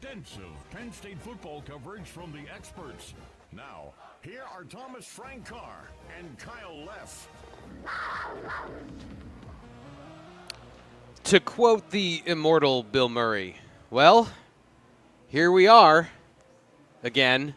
extensive Penn State football coverage from the experts. Now, here are Thomas Frank Carr and Kyle Leff. To quote the immortal Bill Murray, well, here we are again.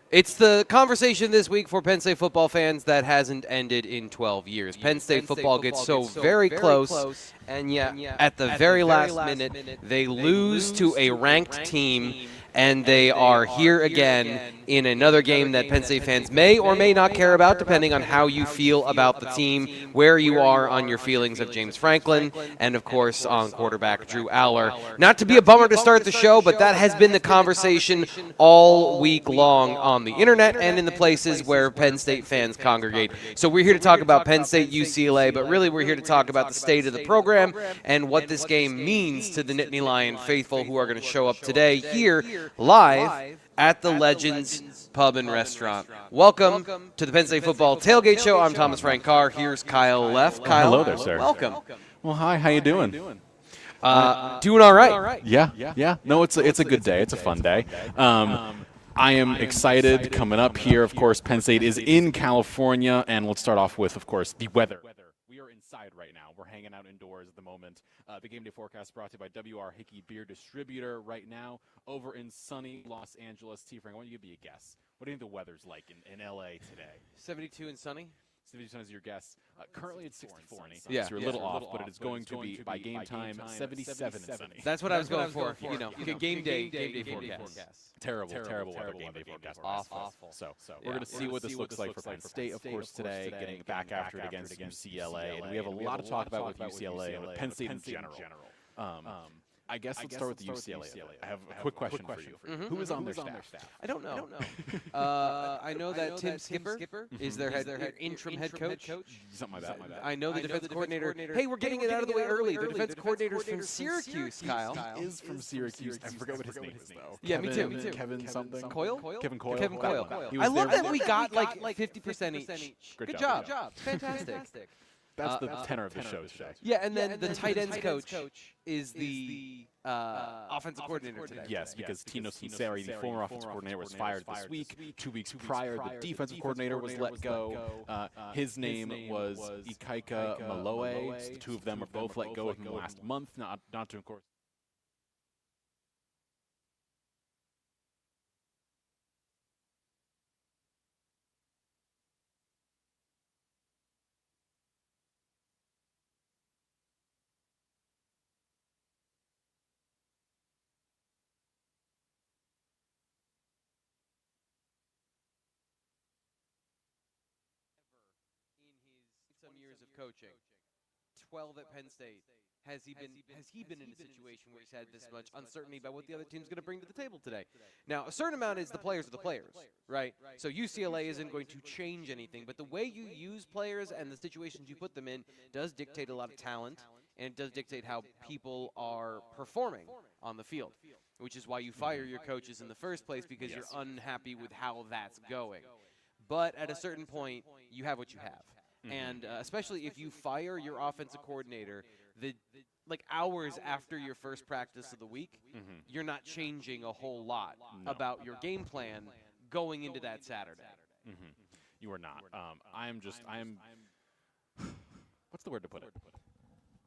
It's the conversation this week for Penn State football fans that hasn't ended in 12 years. Penn State football gets so very close, and yet at the very last minute, they lose to a ranked team, and they are here again in another game that Penn State fans may or may not care about, depending on how you feel about the team, where you are on your feelings of James Franklin, and of course on quarterback Drew Aller. Not to be a bummer to start the show, but that has been the conversation all week long on the internet and in the places where Penn State fans congregate. So we're here to talk about Penn State UCLA, but really we're here to talk about the state of the program and what this game means to the Nittany Lion faithful who are going to show up today here live at the Legends Pub and Restaurant. Welcome to the Penn State Football Tailgate Show. I'm Thomas Frank Carr. Here's Kyle Leff. Kyle, hello there, sir. Welcome. Well, hi. How you doing? Doing all right. Yeah. No, it's a good day. It's a fun day. I am excited coming up here. Of course, Penn State is in California, and let's start off with, of course, the weather. We are inside right now. We're hanging out indoors at the moment. The game day forecast brought to you by WR Hickey Beer Distributor right now over in sunny Los Angeles. T. Frank, why don't you give me a guess? What do you think the weather's like in LA today? 72 and sunny. 72 is your guess. Currently it's 64 and sunny. Yeah. So you're a little off, but it is going to be, by game time, 77 and sunny. That's what I was going for. You know, game day forecast. Terrible weather game day forecast. Awful. So we're going to see what this looks like for Penn State, of course, today, getting back after it against UCLA. And we have a lot to talk about with UCLA and with Penn State in general. I guess let's start with the UCLA. I have a quick question for you. Who is on their staff? I don't know. I know that Tim Skipper is their interim head coach. Something like that. I know the defense coordinator. Hey, we're getting it out of the way early. The defense coordinator is from Syracuse, Kyle. He is from Syracuse. I forgot what his name is, though. Yeah, me too. Kevin something? Coyle? Kevin Coyle. Kevin Coyle. I love that we got like 50% each. Good job. Fantastic. That's the tenor of the show today. Yeah, and then the tight ends coach is the offensive coordinator today. Yes, because Tino Sinceri, the former offensive coordinator, was fired this week. 2 weeks prior, the defensive coordinator was let go. His name was Ikaika Maloe. The two of them are both let go within the last month. Not to, of course. Some years of coaching, 12 at Penn State. Has he been in a situation where he's had this much uncertainty about what the other team's going to bring to the table today? Now, a certain amount is the players are the players, right? So UCLA isn't going to change anything, but the way you use players and the situations you put them in does dictate a lot of talent, and it does dictate how people are performing on the field, which is why you fire your coaches in the first place, because you're unhappy with how that's going. But at a certain point, you have what you have. And especially if you fire your offensive coordinator, like hours after your first practice of the week, you're not changing a whole lot about your game plan going into that Saturday. You are not. What's the word to put it?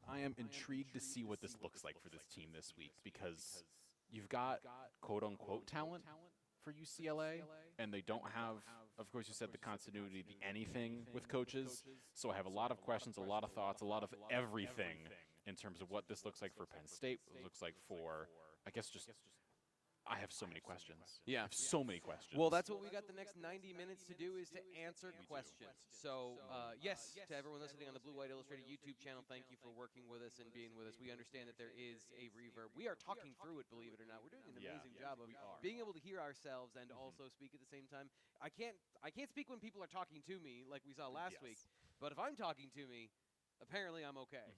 I am intrigued to see what this looks like for this team this week, because you've got quote-unquote talent for UCLA, and they don't have, of course, you said the continuity, the anything with coaches. So I have a lot of questions, a lot of thoughts, a lot of everything in terms of what this looks like for Penn State, what it looks like for, I guess, just I have so many questions. Yeah. I have so many questions. Well, that's what we got the next 90 minutes to do, is to answer questions. So, yes, to everyone listening on the Blue White Illustrated YouTube channel, thank you for working with us and being with us. We understand that there is a reverb. We are talking through it, believe it or not. We're doing an amazing job of being able to hear ourselves and also speak at the same time. I can't speak when people are talking to me like we saw last week, but if I'm talking to me, apparently I'm okay.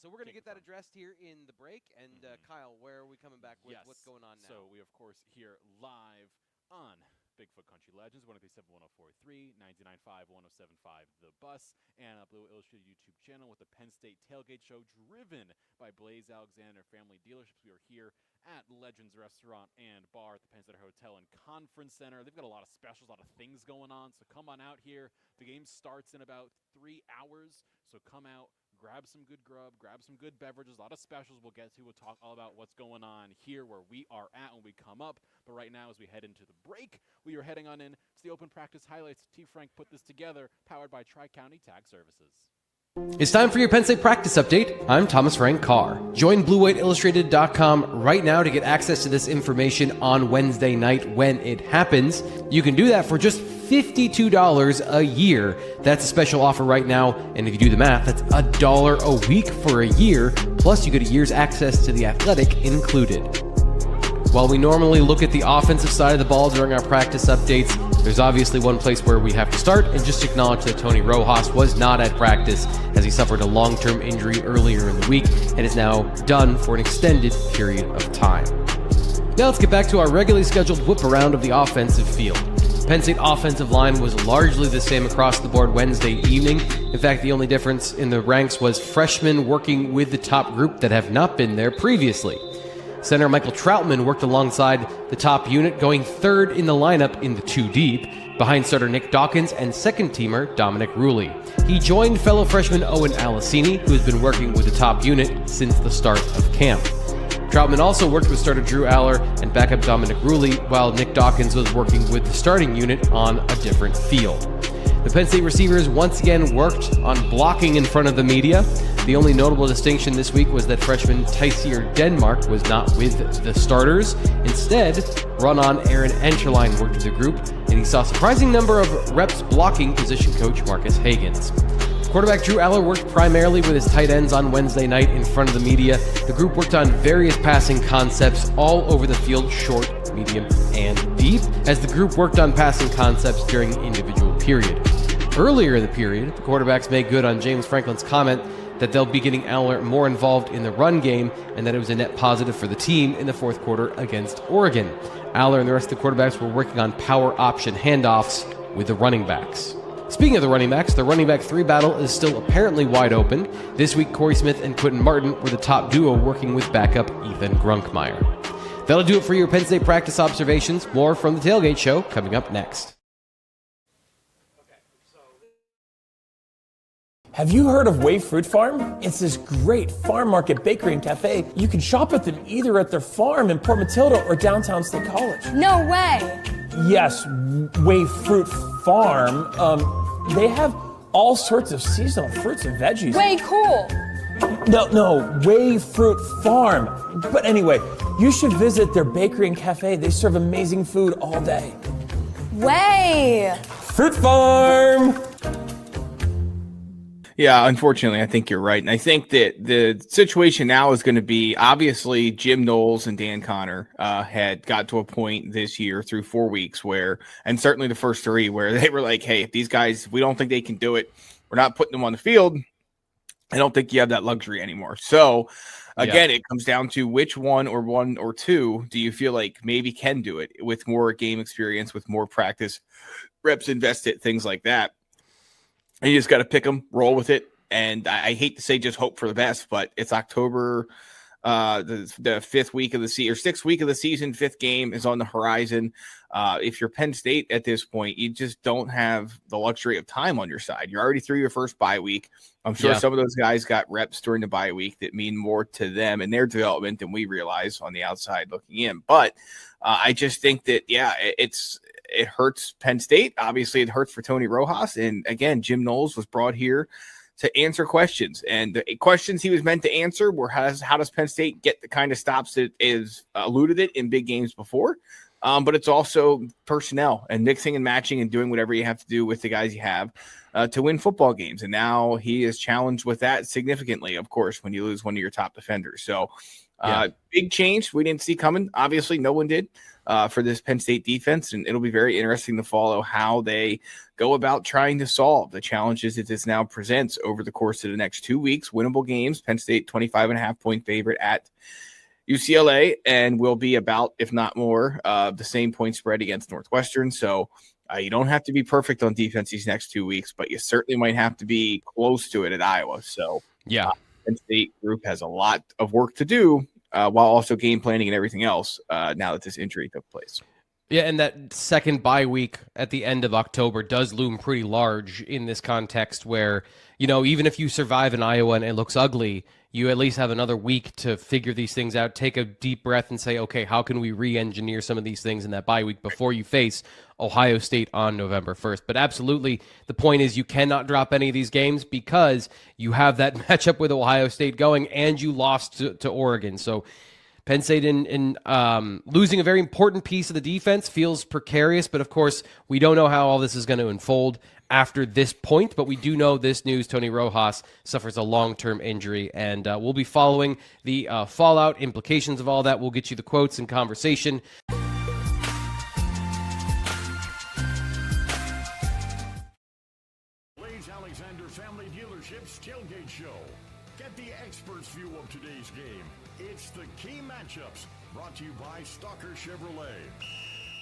So we're going to get that addressed here in the break. And Kyle, where are we coming back with? What's going on now? So we, of course, here live on Bigfoot Country Legends, 137-1043, 99.5, 107.5 The Bus, and a Blue Illustrated YouTube channel with the Penn State Tailgate Show, driven by Blaze Alexander Family Dealerships. We are here at Legends Restaurant and Bar at the Penn State Hotel and Conference Center. They've got a lot of specials, a lot of things going on, so come on out here. The game starts in about 3 hours, so come out, grab some good grub, grab some good beverages, a lot of specials we'll get to. We'll talk all about what's going on here where we are at when we come up. But right now, as we head into the break, we are heading on in to the open practice highlights. T. Frank put this together, powered by Tri-County Tag Services. It's time for your Penn State practice update. I'm Thomas Frank Carr. Join BlueWhiteIllustrated.com right now to get access to this information on Wednesday night when it happens. You can do that for just $52 a year. That's a special offer right now, and if you do the math, that's $1 a week for a year, plus you get a year's access to The Athletic included. While we normally look at the offensive side of the ball during our practice updates, there's obviously one place where we have to start and just acknowledge that Tony Rojas was not at practice as he suffered a long-term injury earlier in the week and is now done for an extended period of time. Now let's get back to our regularly scheduled whip around of the offensive field. Penn State offensive line was largely the same across the board Wednesday evening. In fact, the only difference in the ranks was freshmen working with the top group that have not been there previously. Center Michael Troutman worked alongside the top unit, going third in the lineup in the 2 deep, behind starter Nick Dawkins and second-teamer Dominic Rulli. He joined fellow freshman Owen Alicini, who has been working with the top unit since the start of camp. Troutman also worked with starter Drew Aller and backup Dominic Rulli, while Nick Dawkins was working with the starting unit on a different field. The Penn State receivers once again worked on blocking in front of the media. The only notable distinction this week was that freshman Tysier Denmark was not with the starters. Instead, run-on Aaron Enterline worked with the group, and he saw a surprising number of reps blocking position coach Marcus Hagans. Quarterback Drew Aller worked primarily with his tight ends on Wednesday night in front of the media. The group worked on various passing concepts all over the field, short, medium, and deep, as the group worked on passing concepts during individual period. Earlier in the period, the quarterbacks made good on James Franklin's comment that they'll be getting Aller more involved in the run game and that it was a net positive for the team in the fourth quarter against Oregon. Aller and the rest of the quarterbacks were working on power option handoffs with the running backs. Speaking of the running backs, the running back 3 battle is still apparently wide open. This week, Corey Smith and Quentin Martin were the top duo working with backup Ethan Grunkmeyer. That'll do it for your Penn State practice observations. More from the Tailgate Show coming up next. Have you heard of Wave Fruit Farm? It's this great farm market bakery and cafe. You can shop at them either at their farm in Port Matilda or downtown State College. No way! Yes, Wave Fruit Farm. They have all sorts of seasonal fruits and veggies. Way cool! No, Wave Fruit Farm. But anyway, you should visit their bakery and cafe. They serve amazing food all day. Way! Fruit Farm! Yeah, unfortunately, I think you're right. And I think that the situation now is going to be, obviously, Jim Knowles and Dan Connor had got to a point this year through 4 weeks where, and certainly the first 3, where they were like, hey, if these guys, we don't think they can do it, we're not putting them on the field. I don't think you have that luxury anymore. So, again, It comes down to which one or two do you feel like maybe can do it with more game experience, with more practice, reps invested, things like that. And you just got to pick them, roll with it. And I hate to say just hope for the best, but it's October, the 5th week of the season, or 6th week of the season, 5th game is on the horizon. If you're Penn State at this point, you just don't have the luxury of time on your side. You're already through your first bye week. I'm sure some of those guys got reps during the bye week that mean more to them and their development than we realize on the outside looking in. But I just think that, it hurts Penn State. Obviously, it hurts for Tony Rojas. And again, Jim Knowles was brought here to answer questions. And the questions he was meant to answer were how does Penn State get the kind of stops that is eluded it in big games before? But it's also personnel and mixing and matching and doing whatever you have to do with the guys you have to win football games. And now he is challenged with that significantly, of course, when you lose one of your top defenders. So big change we didn't see coming. Obviously, no one did. For this Penn State defense, and it'll be very interesting to follow how they go about trying to solve the challenges that this now presents over the course of the next 2 weeks. Winnable games, Penn State 25.5-point favorite at UCLA, and will be about, if not more, the same point spread against Northwestern. So you don't have to be perfect on defense these next 2 weeks, but you certainly might have to be close to it at Iowa. So Penn State group has a lot of work to do while also game planning and everything else now that this injury took place. Yeah, and that second bye week at the end of October does loom pretty large in this context where, even if you survive in Iowa and it looks ugly, you at least have another week to figure these things out, take a deep breath and say, okay, how can we re-engineer some of these things in that bye week before you face Ohio State on November 1st. But absolutely, the point is you cannot drop any of these games because you have that matchup with Ohio State going and you lost to Oregon. So Penn State in losing a very important piece of the defense feels precarious, but of course, we don't know how all this is going to unfold after this point, but we do know this news. Tony Rojas suffers a long-term injury, and we'll be following the fallout implications of all that. We'll get you the quotes and conversation. Alexander Family Dealerships Tailgate Show. Get the experts' view of today's game. It's the key matchups, brought to you by Stalker Chevrolet.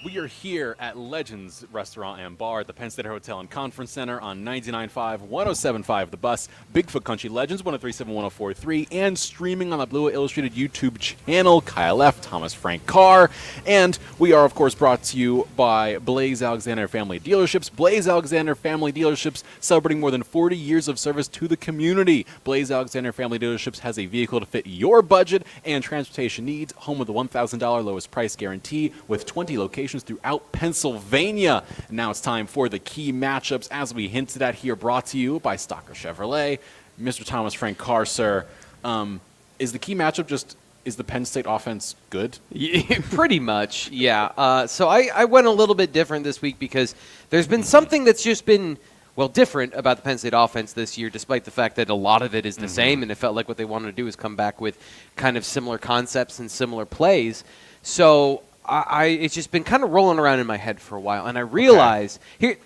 We are here at Legends Restaurant and Bar at the Penn State Hotel and Conference Center on 99.5, 107.5 The Bus, Bigfoot Country Legends, 103.7, 104.3, and streaming on the Blue Illustrated YouTube channel, Kyle F., Thomas Frank Carr. And we are, of course, brought to you by Blaze Alexander Family Dealerships. Blaze Alexander Family Dealerships, celebrating more than 40 years of service to the community. Blaze Alexander Family Dealerships has a vehicle to fit your budget and transportation needs, home of the $1,000 lowest price guarantee with 20 locations throughout Pennsylvania. And now it's time for the key matchups, as we hinted at here, brought to you by Stalker Chevrolet. Mr. Thomas Frank Carr, sir, is the key matchup is the Penn State offense good? Yeah, pretty much, yeah. So I went a little bit different this week because there's been something that's just been, different about the Penn State offense this year, despite the fact that a lot of it is the same, and it felt like what they wanted to do is come back with kind of similar concepts and similar plays. So it's just been kind of rolling around in my head for a while, and I realized you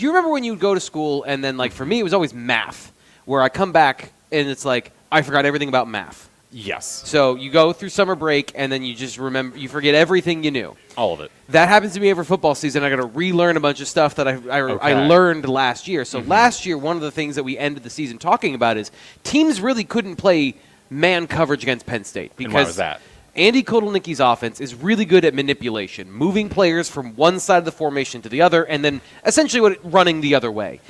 remember when you would go to school and then, like, for me it was always math, where I come back and it's like I forgot everything about math. Yes. So you go through summer break and then you just you forget everything you knew. All of it. That happens to me every football season. I got to relearn a bunch of stuff that I learned last year. So last year, one of the things that we ended the season talking about is teams really couldn't play man coverage against Penn State because and why was that? Andy Kotelnicki's offense is really good at manipulation, moving players from one side of the formation to the other, and then essentially running the other way.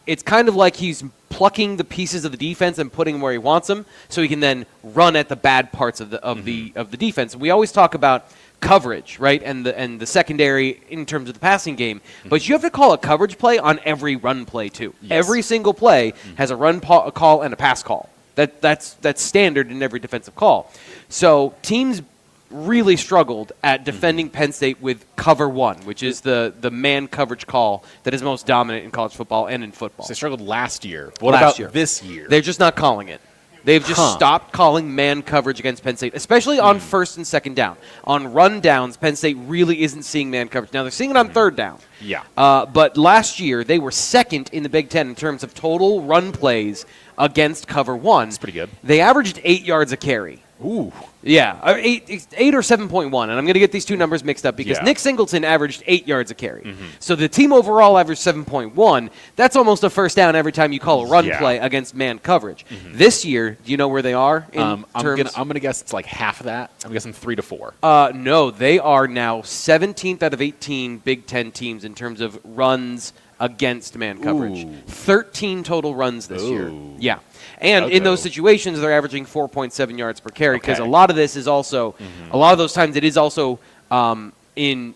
It's kind of like he's plucking the pieces of the defense and putting them where he wants them, so he can then run at the bad parts of the defense. We always talk about coverage, right, and the secondary in terms of the passing game, but you have to call a coverage play on every run play too. Yes. Every single play has a run call and a pass call. That's standard in every defensive call. So teams really struggled at defending Penn State with cover one, which is the man coverage call that is most dominant in college football and in football. So they struggled last year. What about this year? They're just not calling it. They've just stopped calling man coverage against Penn State, especially on first and second down. On run downs, Penn State really isn't seeing man coverage. Now, they're seeing it on third down. Yeah. But last year, they were second in the Big Ten in terms of total run plays against cover one. That's pretty good. They averaged 8 yards a carry. Ooh. Yeah, 8 or 7.1, and I'm going to get these two numbers mixed up because Nick Singleton averaged 8 yards a carry. So the team overall averaged 7.1. That's almost a first down every time you call a run play against man coverage. This year, do you know where they are in terms? I'm gonna guess it's like half of that. I'm guessing 3 to 4. No, they are now 17th out of 18 Big Ten teams in terms of runs against man coverage. Ooh. 13 total runs this year. Ooh. Yeah. And in those situations, they're averaging 4.7 yards per carry because a lot of this is also, a lot of those times it is also in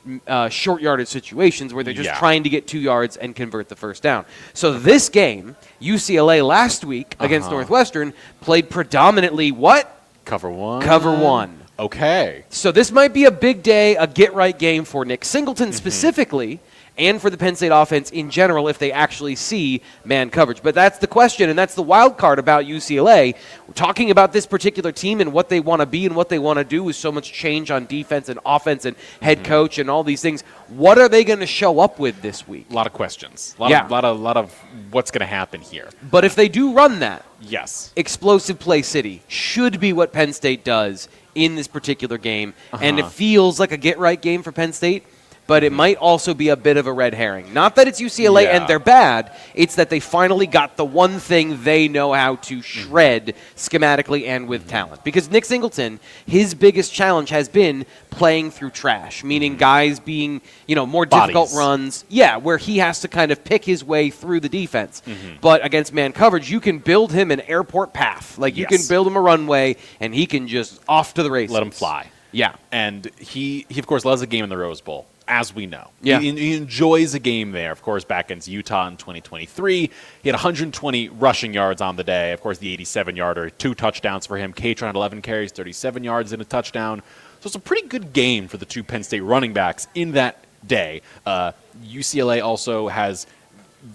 short yardage situations where they're just trying to get 2 yards and convert the first down. So this game, UCLA last week against Northwestern played predominantly what? Cover one. Cover one. Okay. So this might be a big day, a get-right game for Nick Singleton specifically, and for the Penn State offense in general if they actually see man coverage. But that's the question, and that's the wild card about UCLA. We're talking about this particular team and what they want to be and what they want to do with so much change on defense and offense and head coach and all these things. What are they going to show up with this week? A lot of questions. A lot of what's going to happen here. But if they do run that, yes, explosive play city should be what Penn State does in this particular game. And it feels like a get-right game for Penn State. but it might also be a bit of a red herring. Not that it's UCLA and they're bad, it's that they finally got the one thing they know how to shred schematically and with talent. Because Nick Singleton, his biggest challenge has been playing through trash, meaning guys being, more difficult runs. Yeah, where he has to kind of pick his way through the defense. But against man coverage, you can build him an airport path. Like, you can build him a runway, and he can just off to the races. Let him fly. Yeah. And he of course, loves a game in the Rose Bowl, as we know. Yeah. He enjoys a game there, of course, back against Utah in 2023. He had 120 rushing yards on the day. Of course, the 87-yarder, 2 touchdowns for him. Catron had 11 carries, 37 yards and a touchdown. So it's a pretty good game for the 2 Penn State running backs in that day. UCLA also has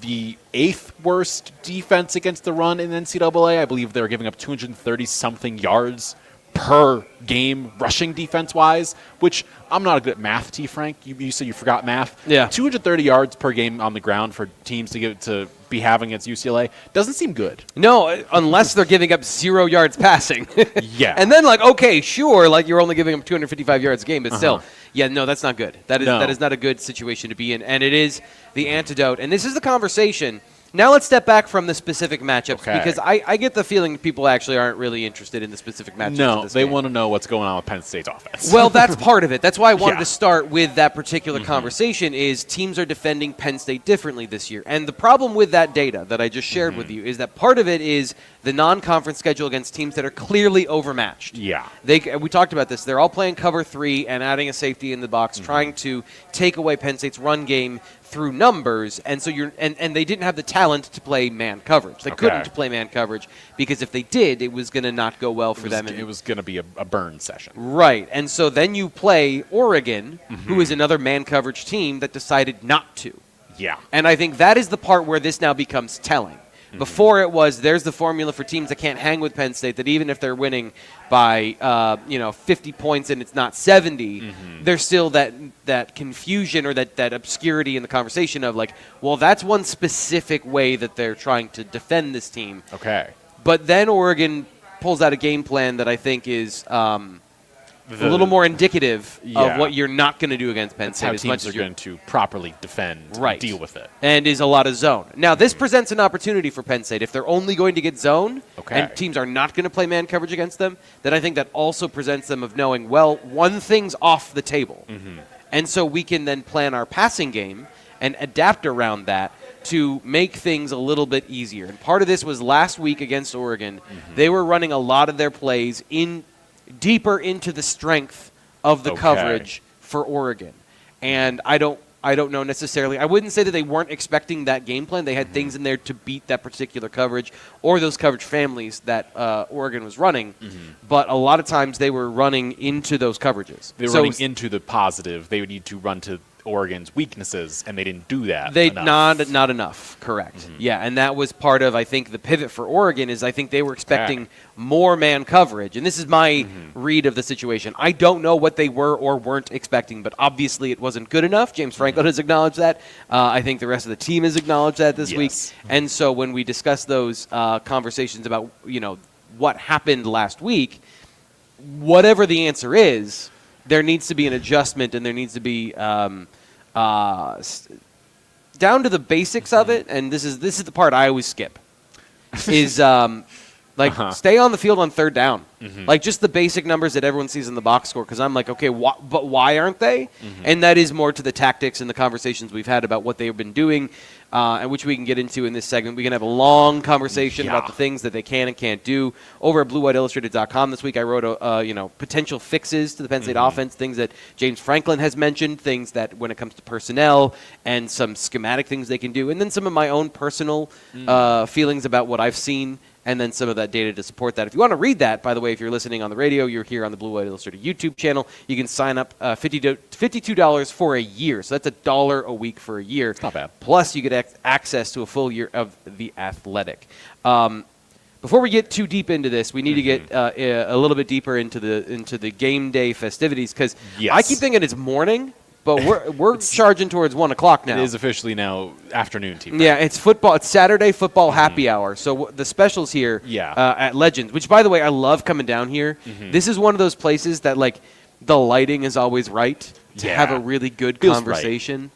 the 8th worst defense against the run in NCAA. I believe they're giving up 230-something yards per game rushing defense-wise, which I'm not good at math, T. Frank. You said you forgot math. Yeah. 230 yards per game on the ground for teams to be having against UCLA doesn't seem good. No, unless they're giving up 0 yards passing. Yeah. And then, okay, sure, you're only giving them 255 yards a game, but still, no, that's not good. That is not a good situation to be in, and it is the antidote. And this is the conversation. Now let's step back from the specific matchups, because I get the feeling people actually aren't really interested in the specific matchups. No, they want to know what's going on with Penn State's offense. Well, that's part of it. That's why I wanted to start with that particular conversation is teams are defending Penn State differently this year. And the problem with that data that I just shared with you is that part of it is the non-conference schedule against teams that are clearly overmatched. Yeah. We talked about this. They're all playing cover 3 and adding a safety in the box, trying to take away Penn State's run game through numbers, and so and they didn't have the talent to play man coverage. They couldn't play man coverage because if they did, it was going to not go well for them. It was going to be a burn session. Right, and so then you play Oregon, who is another man coverage team that decided not to. Yeah. And I think that is the part where this now becomes telling. Before it was, there's the formula for teams that can't hang with Penn State, that even if they're winning by 50 points and it's not 70, there's still that confusion or that obscurity in the conversation of well, that's one specific way that they're trying to defend this team. Okay. But then Oregon pulls out a game plan that I think is a little more indicative of what you're not going to do against Penn State. How as teams much are as you're going to properly defend and deal with it. And is a lot of zone. Now, this presents an opportunity for Penn State. If they're only going to get zone and teams are not going to play man coverage against them, then I think that also presents them of knowing, well, one thing's off the table. And so we can then plan our passing game and adapt around that to make things a little bit easier. And part of this was last week against Oregon. They were running a lot of their plays deeper into the strength of the coverage for Oregon. And I don't know necessarily. I wouldn't say that they weren't expecting that game plan. They had things in there to beat that particular coverage or those coverage families that Oregon was running. But a lot of times they were running into those coverages. They were running into the positive. They would need to run to Oregon's weaknesses, and they didn't do that. Not enough, correct. Yeah, and that was part of, I think, the pivot for Oregon is I think they were expecting more man coverage. And this is my read of the situation. I don't know what they were or weren't expecting, but obviously it wasn't good enough. James Franklin has acknowledged that. I think the rest of the team has acknowledged that this week. And so when we discuss those conversations about, what happened last week, whatever the answer is, there needs to be an adjustment, and there needs to be down to the basics of it. And this is the part I always skip. Is stay on the field on third down, just the basic numbers that everyone sees in the box score. Because I'm okay, but why aren't they? And that is more to the tactics and the conversations we've had about what they've been doing. And which we can get into in this segment. We can have a long conversation about the things that they can and can't do. Over at BlueWhiteIllustrated.com this week, I wrote potential fixes to the Penn State offense, things that James Franklin has mentioned, things that when it comes to personnel and some schematic things they can do, and then some of my own personal feelings about what I've seen, and then some of that data to support that. If you want to read that, by the way, if you're listening on the radio, you're here on the Blue White Illustrated YouTube channel. You can sign up $52 for a year. So that's $1 a week for a year. It's not bad. Plus, you get access to a full year of The Athletic. Before we get too deep into this, we need to get a little bit deeper into the game day festivities, because I keep thinking it's morning. But we're charging towards 1 o'clock now. It is officially now afternoon team. Yeah, it's football. It's Saturday football happy hour. So the specials here at Legends, which, by the way, I love coming down here. This is one of those places that, the lighting is always right to have a Yeah. really good Feels right. conversation.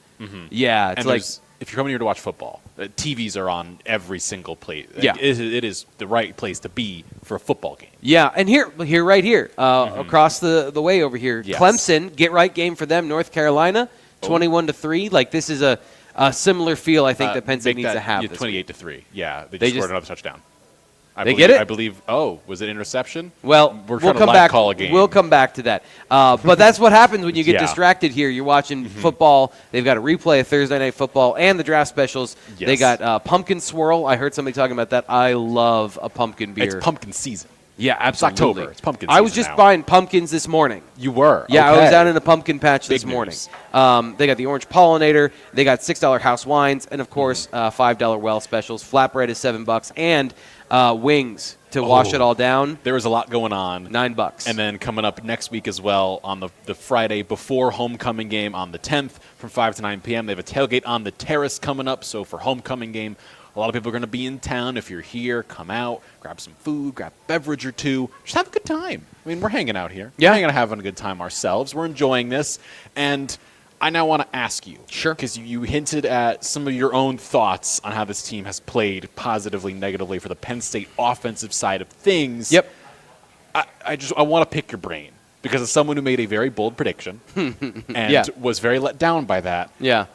Yeah, it's And like if you're coming here to watch football, TVs are on every single place. Yeah. It is the right place to be for a football game. yeah, and here right here, across the way over here, Yes. Clemson, get right game for them. North Carolina, 21-3. Like this is a similar feel. I think that Penn State Make needs to have. yeah, this 28-3. Yeah, they They just scored just- another touchdown. They get it? I believe. Oh, was it interception? Well, we're we'll trying to come live back. call a game. We'll come back to that. But that's what happens when you get Yeah. distracted here. You're watching football. They've got a replay of Thursday Night Football and the draft specials. They Yes. got pumpkin swirl. I heard somebody talking about that. I love a pumpkin beer. It's pumpkin season. Yeah, absolutely. October. It's pumpkin I was season just now. buying pumpkins this morning. You were. Yeah, Okay. I was out in a pumpkin patch Big this morning. news. They got the orange pollinator. They got $6 house wines, and of course, $5 well specials. Flatbread is $7, and wings to wash it all down. There was a lot going on. $9. And then coming up next week as well on the Friday before homecoming game on the 10th from 5 to 9 p.m. They have a tailgate on the terrace coming up. So for homecoming game, a lot of people are going to be in town. If you're here, come out, grab some food, grab a beverage or two. Just have a good time. I mean, we're hanging out here. Yeah. We're hanging out having a good time ourselves. We're enjoying this. And I now want to ask you. Sure. Because you hinted at some of your own thoughts on how this team has played positively, negatively for the Penn State offensive side of things. Yep. I want to pick your brain because as someone who made a very bold prediction and Yeah. was very let down by that, Yeah.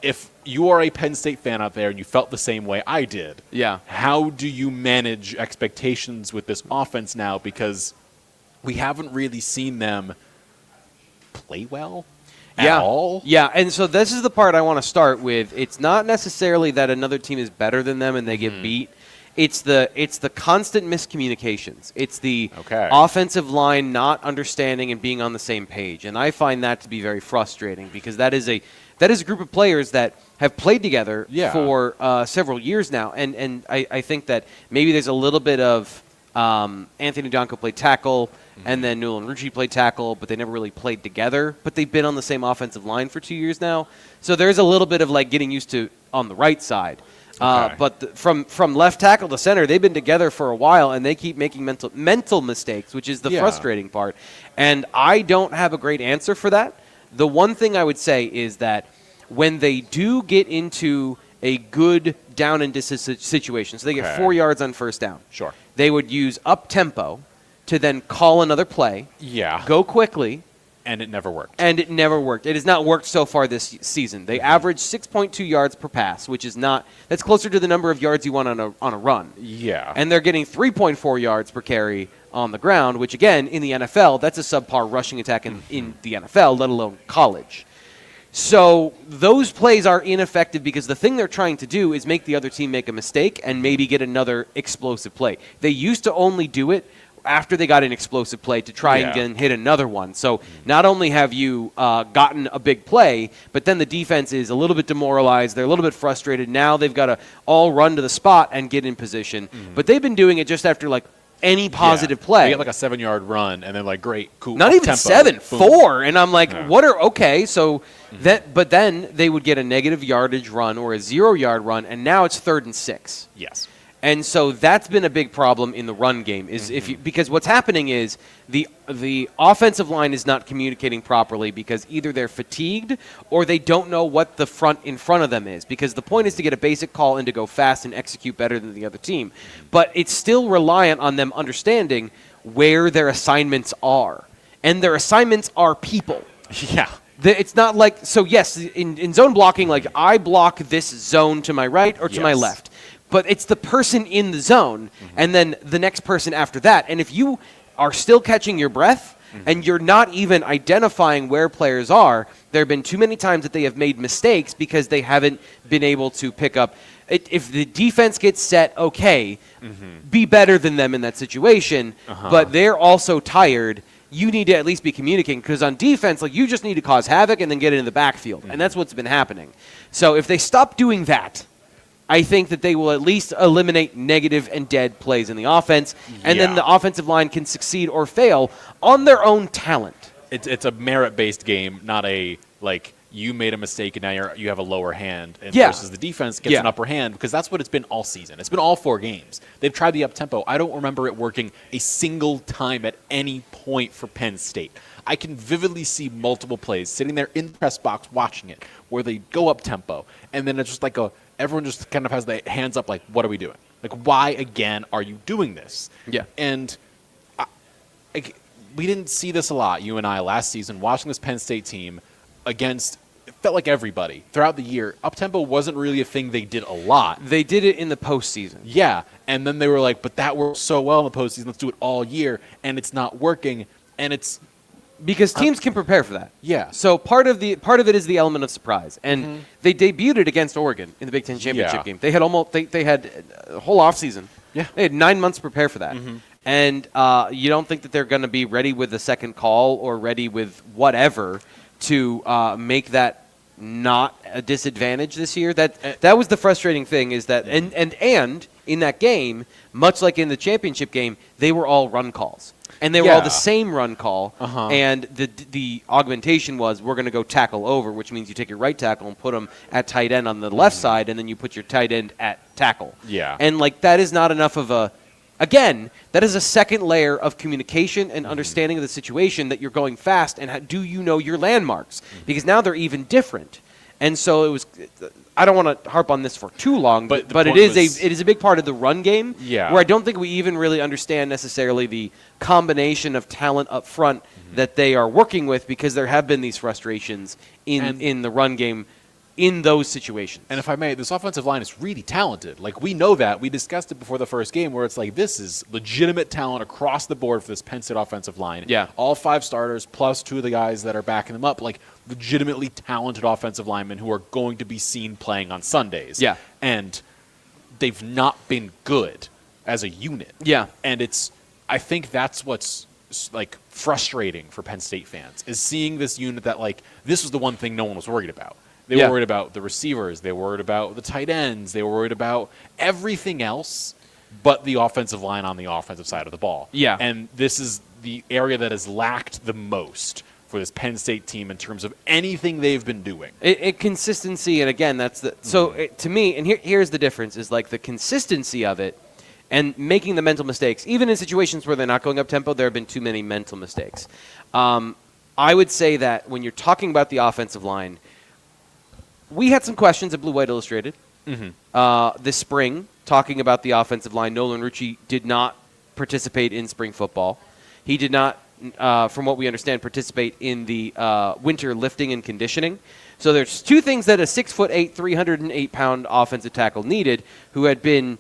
if you are a Penn State fan out there and you felt the same way I did, Yeah. how do you manage expectations with this offense now? Because we haven't really seen them play well at all. Yeah, and so this is the part I want to start with. It's not necessarily that another team is better than them and they get beat. It's the constant miscommunications. It's the Okay. offensive line not understanding and being on the same page. And I find that to be very frustrating because that is a group of players that have played together Yeah. for several years now. And I think that maybe there's a little bit of Anthony Donko played tackle, and then Newell and Rucci played tackle, but they never really played together. But they've been on the same offensive line for 2 years now. So there's a little bit of like getting used to on the right side. Okay. But from left tackle to center, they've been together for a while, and they keep making mental mistakes, which is the Yeah. frustrating part. And I don't have a great answer for that. The one thing I would say is that when they do get into a good down and distance situation, so they get Okay. 4 yards on first down, Sure. they would use up tempo to then call another play, Yeah. go quickly, And it never worked. and it never worked. It has not worked so far this season. They average 6.2 yards per pass, which is not – that's closer to the number of yards you want on a run. Yeah. And they're getting 3.4 yards per carry on the ground, which, again, in the NFL, that's a subpar rushing attack in the NFL, let alone college. So those plays are ineffective because the thing they're trying to do is make the other team make a mistake and maybe get another explosive play. They used to only do it after they got an explosive play to try Yeah. and hit another one. So not only have you gotten a big play, but then the defense is a little bit demoralized. They're a little bit frustrated. Now they've got to all run to the spot and get in position. But they've been doing it just after like any positive play. They get like a 7-yard run, and then like great, cool. Not even up-tempo, 7, boom. 4. And I'm like, Yeah. what are okay? So but then they would get a negative yardage run or a 0-yard run, and now it's 3rd and 6. Yes. And so that's been a big problem in the run game is if you, because what's happening is the offensive line is not communicating properly because either they're fatigued or they don't know what the front in front of them is, because the point is to get a basic call and to go fast and execute better than the other team. But it's still reliant on them understanding where their assignments are. And their assignments are people. Yeah. It's not like, so yes, in zone blocking, like I block this zone to my right or to my Yes. left. But it's the person in the zone and then the next person after that. And if you are still catching your breath and you're not even identifying where players are, there have been too many times that they have made mistakes because they haven't been able to pick up. If the defense gets set, okay, be better than them in that situation. But they're also tired. You need to at least be communicating, because on defense, like, you just need to cause havoc and then get it in the backfield. And that's what's been happening. So if they stop doing that, I think that they will at least eliminate negative and dead plays in the offense, and then Yeah. the offensive line can succeed or fail on their own talent. It's a merit-based game, not a, like, you made a mistake and now you have a lower hand, and Yeah. versus the defense gets Yeah. an upper hand, because that's what it's been all season. It's been all 4 games. They've tried the up-tempo. I don't remember it working a single time at any point for Penn State. I can vividly see multiple plays sitting there in the press box watching it where they go up tempo, and then it's just like everyone just kind of has their hands up like, what are we doing? Like, why again are you doing this? Yeah. And we didn't see this a lot, you and I, last season, watching this Penn State team against, it felt like everybody throughout the year. Up-tempo wasn't really a thing they did a lot. They did it in the postseason. Yeah, and then they were like, but that worked so well in the postseason, let's do it all year, and it's not working, and it's... Because teams can prepare for that. Yeah. So part of it is the element of surprise, and they debuted it against Oregon in the Big Ten championship game. They had they had a whole offseason. Yeah. They had 9 months to prepare for that, and you don't think that they're going to be ready with the second call or ready with whatever to make that not a disadvantage this year. That was the frustrating thing, is that and in that game, much like in the championship game, they were all run calls. And they were all the same run call, and the augmentation was, we're going to go tackle over, which means you take your right tackle and put them at tight end on the left side, and then you put your tight end at tackle. Yeah. And, like, that is not enough of a – again, that is a second layer of communication and understanding of the situation, that you're going fast, and do you know your landmarks? Because now they're even different. And so it was – I don't want to harp on this for too long, but it is a big part of the run game, where I don't think we even really understand necessarily the combination of talent up front that they are working with, because there have been these frustrations in the run game in those situations. And if I may, this offensive line is really talented. Like, we know that. We discussed it before the first game, where it's like, this is legitimate talent across the board for this Penn State offensive line. Yeah. All 5 starters plus 2 of the guys that are backing them up. Like, legitimately talented offensive linemen who are going to be seen playing on Sundays. Yeah. And they've not been good as a unit. Yeah. And I think that's what's, like, frustrating for Penn State fans, is seeing this unit that, like, this was the one thing no one was worried about. They were worried about the receivers. They were worried about the tight ends. They were worried about everything else but the offensive line on the offensive side of the ball. Yeah. And this is the area that has lacked the most for this Penn State team in terms of anything they've been doing. Consistency, and again, that's the – so to me, and here's the difference, is like the consistency of it and making the mental mistakes. Even in situations where they're not going up tempo, there have been too many mental mistakes. I would say that when you're talking about the offensive line, we had some questions at Blue White Illustrated this spring talking about the offensive line. Nolan Rucci did not participate in spring football. He did not, from what we understand, participate in the winter lifting and conditioning. So there's 2 things that a 6'8", 308-pound offensive tackle needed, who had been,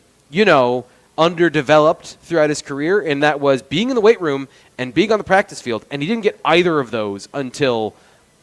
underdeveloped throughout his career, and that was being in the weight room and being on the practice field. And he didn't get either of those until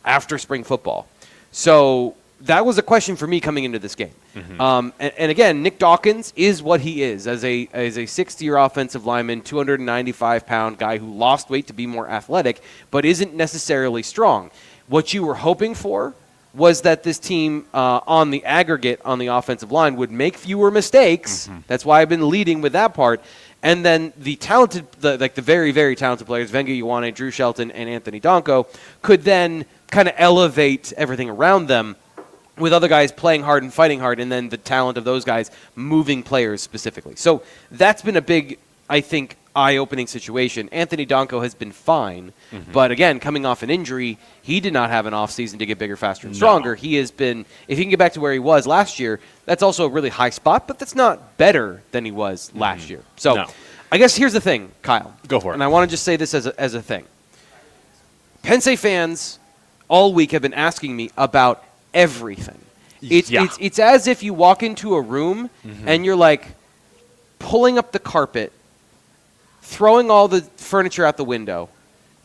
after spring football. So that was a question for me coming into this game. And again, Nick Dawkins is what he is as a 6th-year offensive lineman, 295-pound guy who lost weight to be more athletic, but isn't necessarily strong. What you were hoping for was that this team on the aggregate on the offensive line would make fewer mistakes. That's why I've been leading with that part. And then the talented, the very, very talented players, Venga Ioane, Drew Shelton, and Anthony Donko, could then kind of elevate everything around them, with other guys playing hard and fighting hard, and then the talent of those guys moving players specifically. So that's been a big, I think, eye-opening situation. Anthony Donko has been fine, but again, coming off an injury, he did not have an offseason to get bigger, faster, and stronger. He has been, if he can get back to where he was last year, that's also a really high spot, but that's not better than he was last year. So I guess here's the thing, Kyle. Go for it. And I want to just say this as a thing. Penn State fans all week have been asking me about everything. It's as if you walk into a room and you're like pulling up the carpet, throwing all the furniture out the window,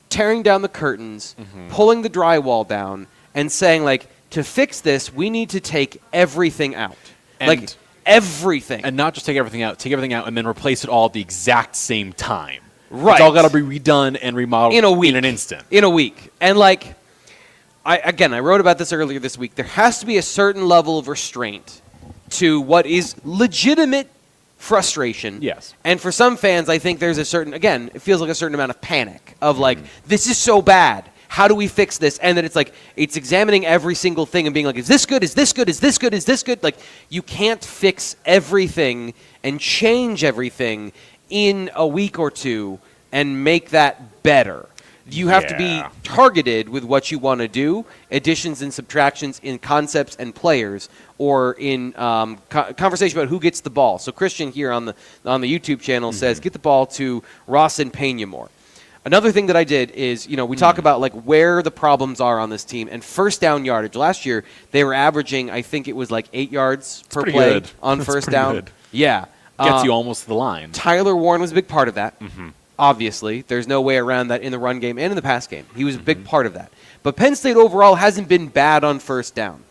tearing down the curtains, pulling the drywall down, and saying, like, to fix this, we need to take everything out. And everything. And not just take everything out and then replace it all at the exact same time. Right. It's all got to be redone and remodeled in a week. In an instant. In a week. And, like, I wrote about this earlier this week. There has to be a certain level of restraint to what is legitimate frustration. Yes. And for some fans, I think there's a certain, again, it feels like a certain amount of panic of like, this is so bad. How do we fix this? And then it's like, it's examining every single thing and being like, is this good? Is this good? Is this good? Is this good? Like, you can't fix everything and change everything in a week or two and make that better. You have to be targeted with what you want to do, additions and subtractions in concepts and players, or in conversation about who gets the ball. So Christian here on the YouTube channel says, get the ball to Ross and Pena more. Another thing that I did is, we talk about like where the problems are on this team and first down yardage. Last year, they were averaging, I think it was like 8 yards per play on first down. Good. Yeah. Gets you almost to the line. Tyler Warren was a big part of that. Obviously, there's no way around that in the run game and in the pass game. He was a big part of that. But Penn State overall hasn't been bad on first down,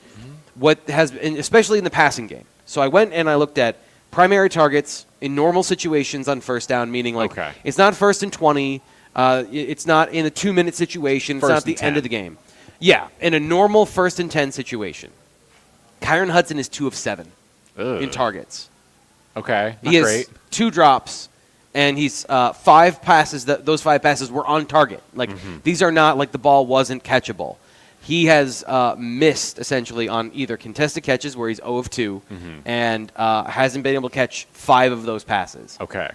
especially in the passing game. So I went and I looked at primary targets in normal situations on first down, meaning like it's not 1st and 20, it's not in a 2-minute situation, it's not the end of the game. Yeah, in a normal 1st and 10 situation, Kyron Hudson is 2 of 7 in targets. Okay, he has 2 drops. And he's 5 passes. Those 5 passes were on target. Like these are not like the ball wasn't catchable. He has missed essentially on either contested catches where he's 0 of 2, and hasn't been able to catch 5 of those passes. Okay.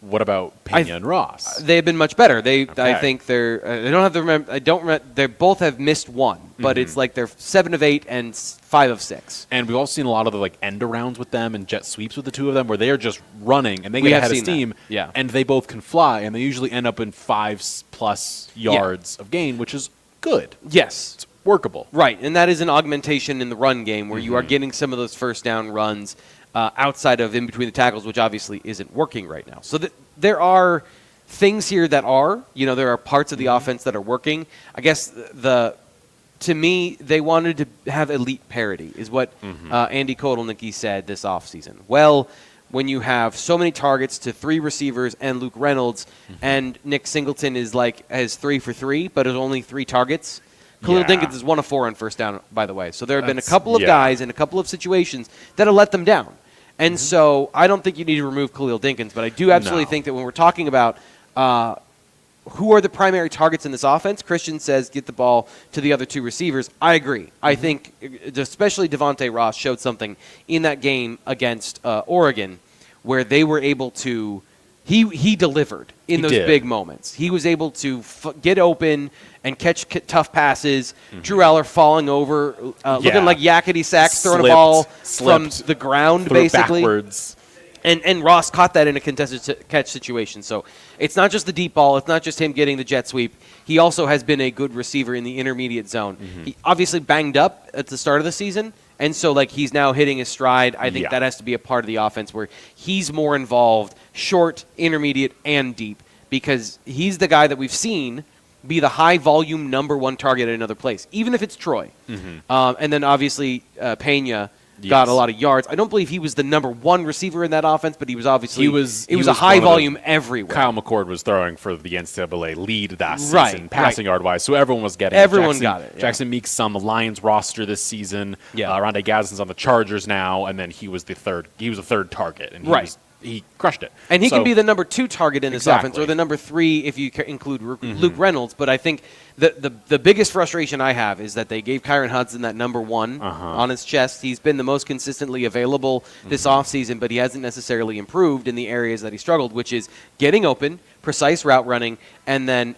What about Pena and Ross? They've been much better. I think they're. They don't have to remember. I don't remember. They both have missed 1, but it's like they're 7 of 8 and 5 of 6. And we've also seen a lot of the like end arounds with them and jet sweeps with the 2 of them, where they are just running and they get ahead of steam. Yeah. And they both can fly, and they usually end up in 5+ yards of gain, which is good. Yes. It's workable. Right, and that is an augmentation in the run game where you are getting some of those first down runs outside of in between the tackles, which obviously isn't working right now. So there are things here that are, there are parts of the offense that are working. I guess to me, they wanted to have elite parity, is what Andy Kotelnicki said this offseason. Well, when you have so many targets to 3 receivers and Luke Reynolds, and Nick Singleton has 3 for 3, but has only 3 targets. Khalil Dinkins is 1 of 4 on first down, by the way. So there have been a couple of guys in a couple of situations that have let them down. And so I don't think you need to remove Khalil Dinkins, but I do absolutely think that when we're talking about who are the primary targets in this offense, Christian says get the ball to the other 2 receivers. I agree. I think especially Devontae Ross showed something in that game against Oregon where they were able to he delivered in those big moments. He was able to get open and catch tough passes. Drew Aller falling over, looking like yakety sax, throwing a ball from the ground, basically. Backwards. And Ross caught that in a contested catch situation. So it's not just the deep ball. It's not just him getting the jet sweep. He also has been a good receiver in the intermediate zone. He obviously banged up at the start of the season, and so he's now hitting his stride. I think that has to be a part of the offense where he's more involved, short, intermediate, and deep, because he's the guy that we've seen be the high-volume number 1 target at another place, even if it's Troy. And then obviously Pena got a lot of yards. I don't believe he was the number 1 receiver in that offense, but he was obviously it was a high volume everywhere. Kyle McCord was throwing for the NCAA lead that season, passing yard wise, so everyone was getting everyone got it. Jackson Meeks on the Lions roster this season. Rondé Gadsden's on the Chargers now, and then he was the third target, and he crushed it. And he can be the number 2 target in this offense, or the number 3 if you include Luke Reynolds. But I think the biggest frustration I have is that they gave Kyron Hudson that number 1 on his chest. He's been the most consistently available this offseason, but he hasn't necessarily improved in the areas that he struggled, which is getting open, precise route running, and then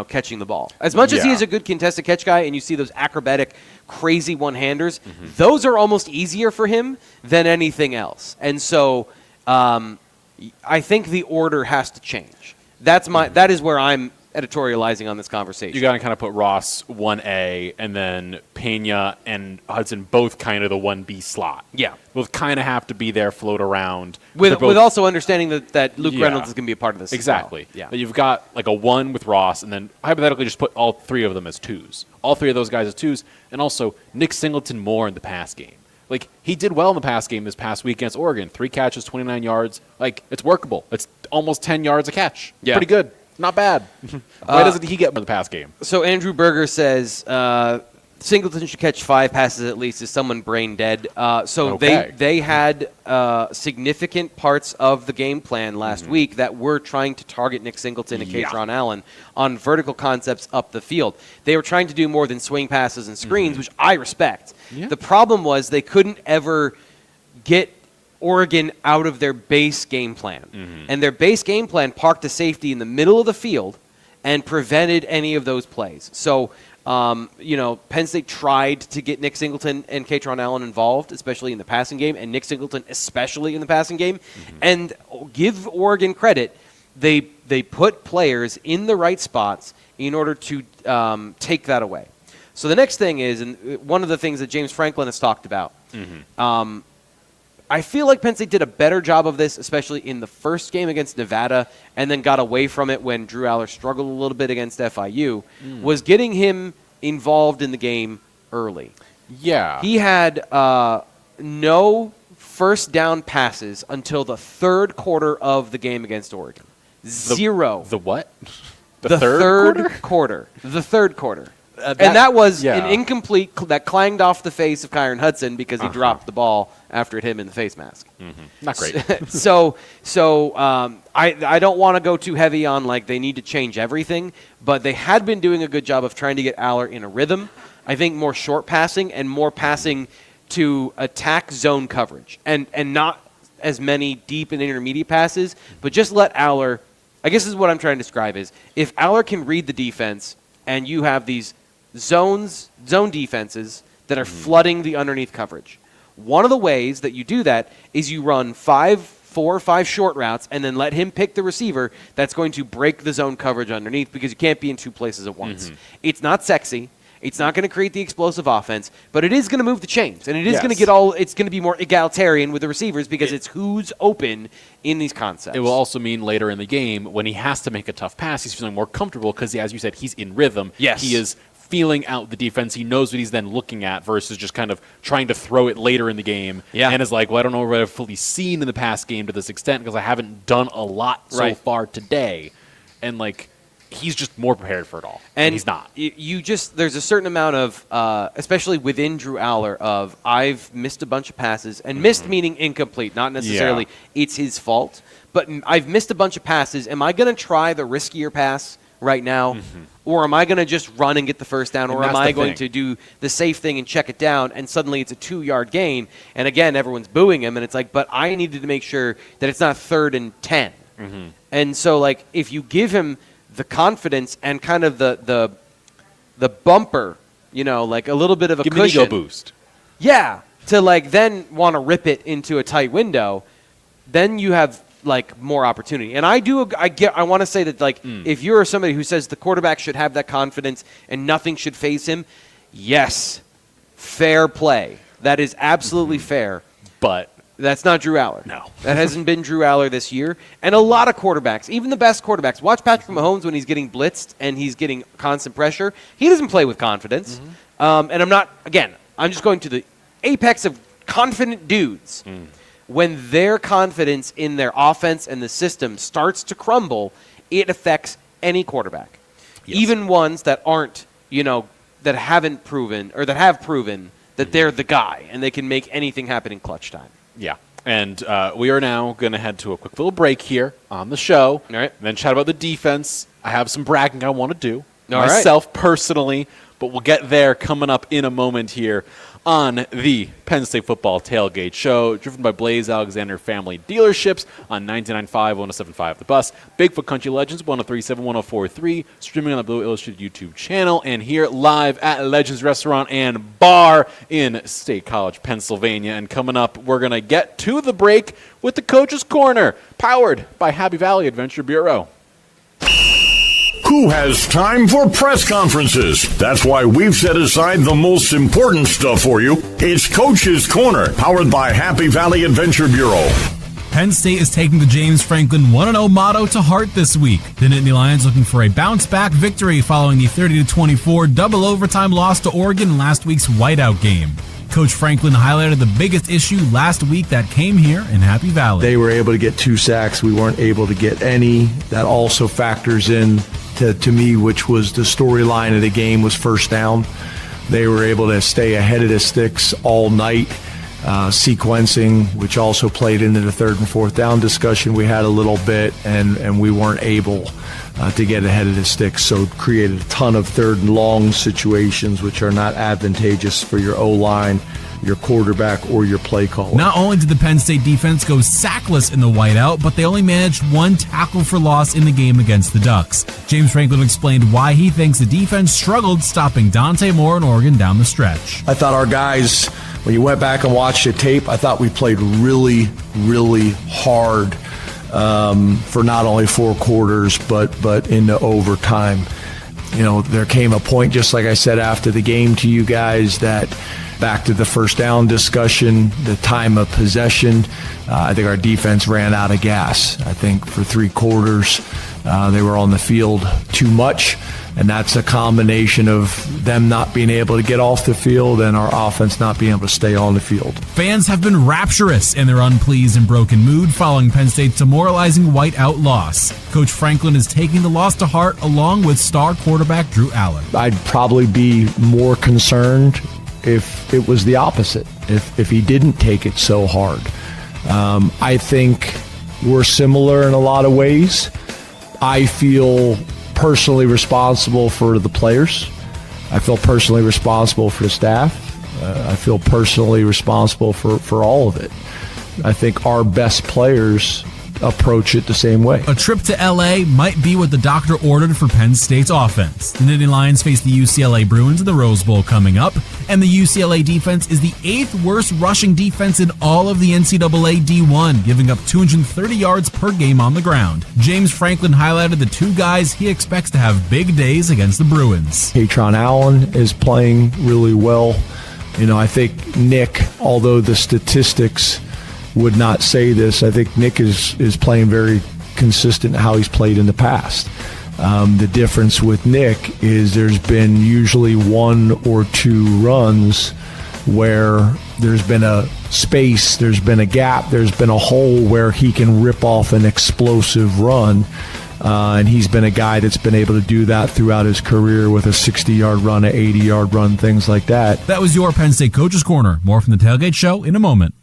catching the ball. As much as he is a good contested catch guy, and you see those acrobatic, crazy one-handers, those are almost easier for him than anything else. And so I think the order has to change. That is where I'm editorializing on this conversation. You got to kind of put Ross 1A and then Pena and Hudson both kind of the 1B slot. Yeah. Both kind of have to be there, float around. With also understanding that Luke Reynolds is going to be a part of this. Exactly. As well. But you've got like a 1 with Ross, and then hypothetically just put all 3 of them as 2s. All 3 of those guys as 2s, and also Nick Singleton more in the pass game. He did well in the pass game this past week against Oregon. 3 catches, 29 yards. It's workable. It's almost 10 yards a catch. Yeah. Pretty good. Not bad. Why doesn't he get in the pass game? So Andrew Berger says Singleton should catch 5 passes at least. Is someone brain dead? They had significant parts of the game plan last week that were trying to target Nick Singleton and Kaytron Allen on vertical concepts up the field. They were trying to do more than swing passes and screens, which I respect. Yeah. The problem was they couldn't ever get Oregon out of their base game plan. And their base game plan parked a safety in the middle of the field and prevented any of those plays. So, Penn State tried to get Nick Singleton and Katron Allen involved, especially in the passing game, and Nick Singleton especially in the passing game. And give Oregon credit, they put players in the right spots in order to take that away. So the next thing is, and one of the things that James Franklin has talked about, I feel like Penn State did a better job of this, especially in the first game against Nevada, and then got away from it when Drew Aller struggled a little bit against FIU, was getting him involved in the game early. Yeah. He had no first down passes until the third quarter of the game against Oregon. Zero. The what? The third quarter. The third quarter. And that was an incomplete that clanged off the face of Kyron Hudson because he dropped the ball after it hit him in the face mask. Not great. So I don't want to go too heavy on like they need to change everything, but they had been doing a good job of trying to get Aller in a rhythm. I think more short passing and more passing to attack zone coverage and not as many deep and intermediate passes, but just let Aller. I guess this is what I'm trying to describe is if Aller can read the defense and you have these zone defenses that are flooding the underneath coverage. One of the ways that you do that is you run 4 or 5 short routes and then let him pick the receiver that's going to break the zone coverage underneath because you can't be in 2 places at once. It's not sexy. It's not going to create the explosive offense, but it is going to move the chains, and it is going to get it's going to be more egalitarian with the receivers because it's who's open in these concepts. It will also mean later in the game when he has to make a tough pass, he's feeling more comfortable because, as you said, he's in rhythm. Yes. He is feeling out the defense. He knows what he's then looking at versus just kind of trying to throw it later in the game. Yeah. And is like, well, I don't know what I've fully seen in the past game to this extent because I haven't done a lot so far today. And, like, he's just more prepared for it all, and he's not. There's a certain amount of, especially within Drew Aller, of I've missed a bunch of passes, and missed meaning incomplete, not necessarily it's his fault, but I've missed a bunch of passes. Am I going to try the riskier pass right now, or am I going to just run and get the first down, or am I going to do the safe thing and check it down, and suddenly it's a 2-yard gain, and again, everyone's booing him, and it's like, but I needed to make sure that it's not 3rd and 10. And so, like, if you give him the confidence and kind of the bumper, like a little bit of a cushion. Give him an ego boost. Yeah, to like then want to rip it into a tight window, then you have like more opportunity. And I want to say that like if you're somebody who says the quarterback should have that confidence and nothing should faze him, yes, fair play. That is absolutely fair. But that's not Drew Aller. No. That hasn't been Drew Aller this year. And a lot of quarterbacks, even the best quarterbacks, watch Patrick Mahomes when he's getting blitzed and he's getting constant pressure. He doesn't play with confidence. And I'm just going to the apex of confident dudes. When their confidence in their offense and the system starts to crumble, it affects any quarterback. Yes. Even ones that aren't, that haven't proven or that have proven that they're the guy and they can make anything happen in clutch time. Yeah. And we are now going to head to a quick little break here on the show. All right. And then chat about the defense. I have some bragging I want to do All myself personally, but we'll get there coming up in a moment here on the Penn State Football Tailgate Show, driven by Blaze Alexander Family Dealerships on 99.5, 107.5 The Bus, Bigfoot Country Legends, 103.7, 104.3, streaming on the Blue Illustrated YouTube channel, and here live at Legends Restaurant and Bar in State College, Pennsylvania. And coming up, we're going to get to the break with the Coach's Corner, powered by Happy Valley Adventure Bureau. Who has time for press conferences? That's why we've set aside the most important stuff for you. It's Coach's Corner, powered by Happy Valley Adventure Bureau. Penn State is taking the James Franklin 1-0 motto to heart this week. The Nittany Lions looking for a bounce-back victory following the 30-24 double overtime loss to Oregon in last week's whiteout game. Coach Franklin highlighted the biggest issue last week that came here in Happy Valley. They were able to get 2 sacks. We weren't able to get any. That also factors in to me, which was the storyline of the game, was first down. They were able to stay ahead of the sticks all night, sequencing, which also played into the 3rd and 4th down discussion we had a little bit, and we weren't able to get ahead of the sticks, so it created a ton of 3rd and long situations, which are not advantageous for your O-line. your quarterback or your play caller. Not only did the Penn State defense go sackless in the whiteout, but they only managed 1 tackle for loss in the game against the Ducks. James Franklin explained why he thinks the defense struggled stopping Dante Moore and Oregon down the stretch. I thought our guys, when you went back and watched the tape, I thought we played really, really hard for not only 4 quarters, but into overtime. You know, there came a point, just like I said after the game to you guys, that back to the first down discussion, the time of possession, I think our defense ran out of gas. I think for 3 quarters, they were on the field too much, and that's a combination of them not being able to get off the field and our offense not being able to stay on the field. Fans have been rapturous in their unpleased and broken mood following Penn State's demoralizing whiteout loss. Coach Franklin is taking the loss to heart along with star quarterback Drew Allen. I'd probably be more concerned if it was the opposite, if he didn't take it so hard. I think we're similar in a lot of ways. I feel personally responsible for the players. I feel personally responsible for the staff. I feel personally responsible for all of it. I think our best players approach it the same way. A trip to LA might be what the doctor ordered for Penn State's offense. The Nittany Lions face the UCLA Bruins in the Rose Bowl coming up, and the UCLA defense is the 8th worst rushing defense in all of the NCAA D1, giving up 230 yards per game on the ground. James Franklin highlighted the 2 guys he expects to have big days against the Bruins. Patron Allen is playing really well. You know, I think Nick, although the statistics would not say this, I think Nick is playing very consistent how he's played in the past. The difference with Nick is there's been usually 1 or 2 runs where there's been a space, there's been a gap, there's been a hole where he can rip off an explosive run. And he's been a guy that's been able to do that throughout his career with a 60-yard run, an 80-yard run, things like that. That was your Penn State Coach's Corner. More from the Tailgate Show in a moment.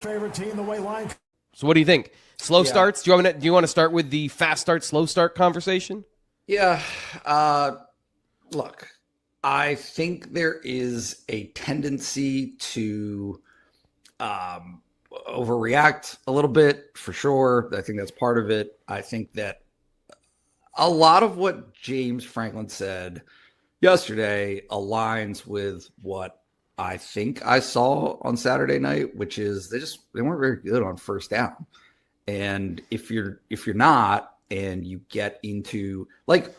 Favorite team the way line. So what do you think? Slow starts? Do you want to start with the fast start, slow start conversation? Yeah. Look, I think there is a tendency to overreact a little bit, for sure. I think that's part of it. I think that a lot of what James Franklin said yesterday aligns with what I think I saw on Saturday night, which is they weren't very good on first down. And if you're not, and you get into, like,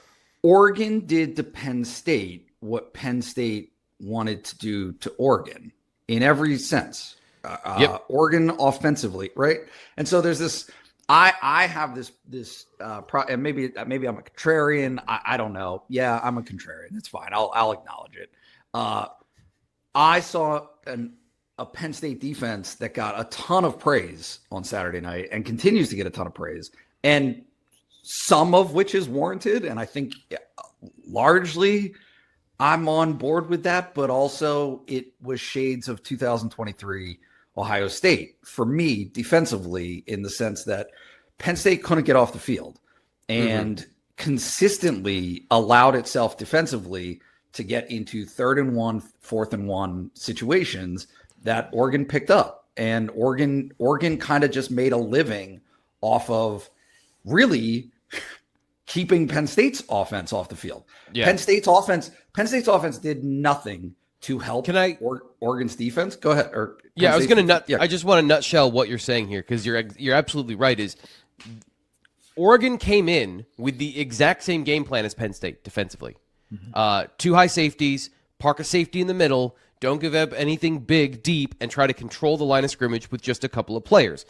Oregon did to Penn State what Penn State wanted to do to Oregon in every sense. Oregon offensively, right? And so there's this. I have this and maybe I'm a contrarian. I don't know. Yeah, I'm a contrarian. It's fine. I'll acknowledge it. I saw a Penn State defense that got a ton of praise on Saturday night and continues to get a ton of praise, and some of which is warranted. And I think largely I'm on board with that, but also it was shades of 2023 Ohio State for me defensively, in the sense that Penn State couldn't get off the field and consistently allowed itself defensively to get into 3rd and 1, 4th and 1 situations that Oregon picked up. And Oregon kind of just made a living off of really keeping Penn State's offense off the field. Yeah. Penn State's offense did nothing to help Oregon's defense. Go ahead. I just want to nutshell what you're saying here, because you're absolutely right. Is Oregon came in with the exact same game plan as Penn State defensively. 2 high safeties, park a safety in the middle, don't give up anything big, deep, and try to control the line of scrimmage with just a couple of players.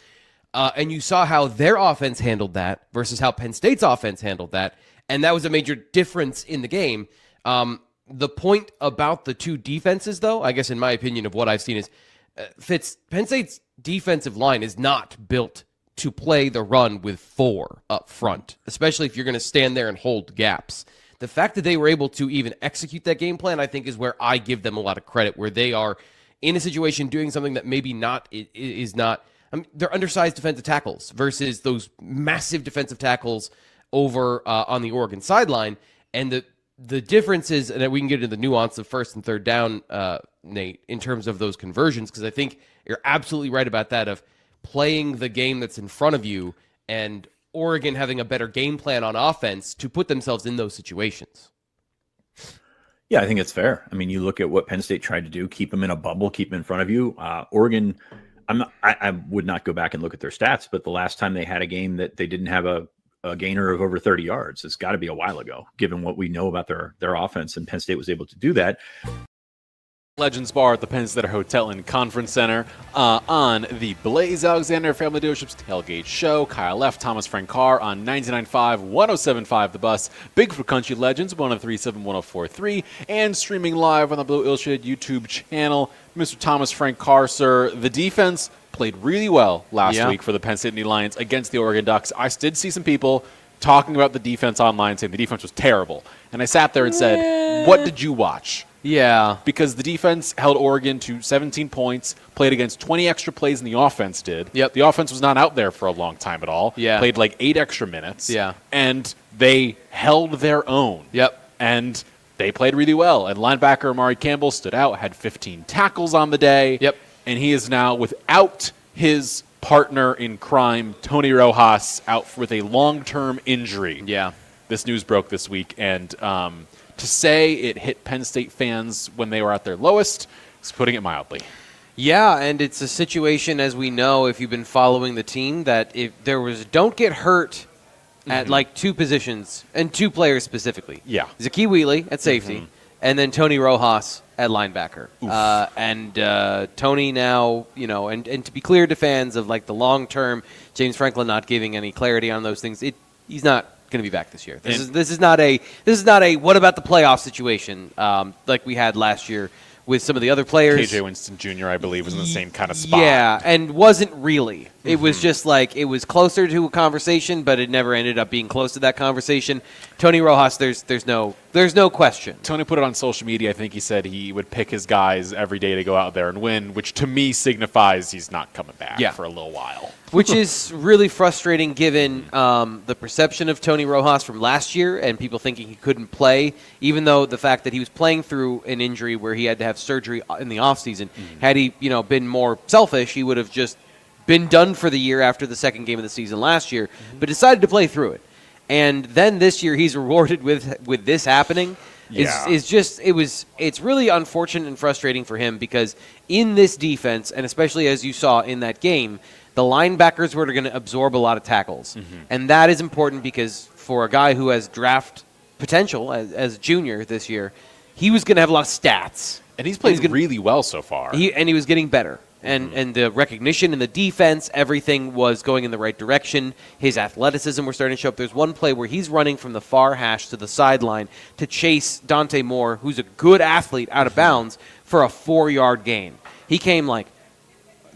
And you saw how their offense handled that versus how Penn State's offense handled that, and that was a major difference in the game. The point about the 2 defenses, though, I guess in my opinion of what I've seen, is Penn State's defensive line is not built to play the run with 4 up front, especially if you're going to stand there and hold gaps. The fact that they were able to even execute that game plan, I think, is where I give them a lot of credit, where they are in a situation doing something that maybe is not. They're undersized defensive tackles versus those massive defensive tackles over on the Oregon sideline, and The difference is, and we can get into the nuance of first and third down, Nate, in terms of those conversions, because I think you're absolutely right about that, of playing the game that's in front of you and Oregon having a better game plan on offense to put themselves in those situations. Yeah, I think it's fair. I mean, you look at what Penn State tried to do, keep them in a bubble, keep them in front of you. Oregon, I would not go back and look at their stats, but the last time they had a game that they didn't have a gainer of over 30 yards, it's got to be a while ago, given what we know about their offense, and Penn State was able to do that. Legends Bar at the Penn State Hotel and Conference Center on the Blaze Alexander Family Dealerships Tailgate Show. Kyle F., Thomas Frank Carr on 99.5, 107.5 The Bus, Bigfoot Country Legends, 103.7, and streaming live on the Blue Illustrated YouTube channel. Mr. Thomas Frank Carr, sir, the defense played really well last week for the Penn State Nittany Lions against the Oregon Ducks. I did see some people talking about the defense online, saying the defense was terrible. And I sat there and said, what did you watch? Yeah. Because the defense held Oregon to 17 points, played against 20 extra plays than the offense did. Yep. The offense was not out there for a long time at all. Yeah. Played like 8 extra minutes. Yeah. And they held their own. Yep. And they played really well. And linebacker Amari Campbell stood out, had 15 tackles on the day. Yep. And he is now without his partner in crime, Tony Rojas, out with a long-term injury. Yeah. This news broke this week, and to say it hit Penn State fans when they were at their lowest is putting it mildly. Yeah, and it's a situation, as we know, if you've been following the team, that if there was don't get hurt at like 2 positions, and 2 players specifically. Yeah. Zakee Wheatley at safety, and then Tony Rojas at linebacker. Tony now, and to be clear to fans of like the long term, James Franklin not giving any clarity on those things, he's not going to be back this year. This is not a what about the playoff situation like we had last year with some of the other players. KJ Winston Jr., I believe, was in the same kind of spot. Yeah, and wasn't really. It was just like it was closer to a conversation, but it never ended up being close to that conversation. Tony Rojas, there's no question. Tony put it on social media. I think he said he would pick his guys every day to go out there and win, which to me signifies he's not coming back for a little while. Which is really frustrating given the perception of Tony Rojas from last year and people thinking he couldn't play, even though the fact that he was playing through an injury where he had to have surgery in the offseason. Had he been more selfish, he would have just been done for the year after the second game of the season last year, but decided to play through it. And then this year he's rewarded with this happening. It's really unfortunate and frustrating for him because in this defense, and especially as you saw in that game, the linebackers were going to absorb a lot of tackles. And that is important because for a guy who has draft potential as a junior this year, he was going to have a lot of stats. And he's played really well so far. He was getting better. And the recognition in the defense, everything was going in the right direction. His athleticism was starting to show up. There's one play where he's running from the far hash to the sideline to chase Dante Moore, who's a good athlete, out of bounds for a 4-yard gain. He came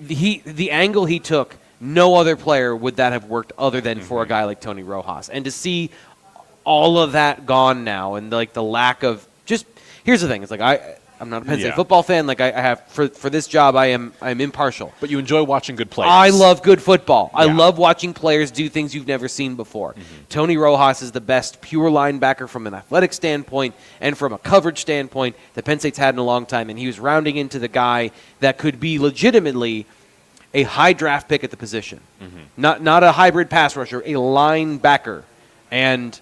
the angle he took, no other player would that have worked other than for a guy like Tony Rojas. And to see all of that gone now and like the lack of here's the thing. It's like I'm not a Penn State football fan. Like I have for this job, I'm impartial. But you enjoy watching good players. I love good football. I love watching players do things you've never seen before. Tony Rojas is the best pure linebacker from an athletic standpoint and from a coverage standpoint that Penn State's had in a long time. And he was rounding into the guy that could be legitimately a high draft pick at the position, not a hybrid pass rusher, a linebacker. And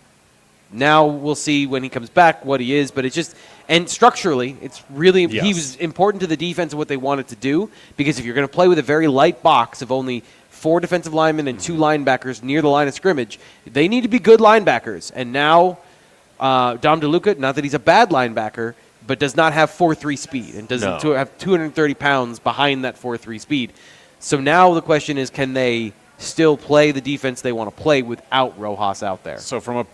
now we'll see when he comes back what he is. But it's just. And structurally, it's really he was important to the defense and what they wanted to do because if you're going to play with a very light box of only 4 defensive linemen and 2 linebackers near the line of scrimmage, they need to be good linebackers. And now Dom DeLuca, not that he's a bad linebacker, but does not have 4.3 speed and doesn't have 230 pounds behind that 4.3 speed. So now the question is, can they still play the defense they want to play without Rojas out there? So from a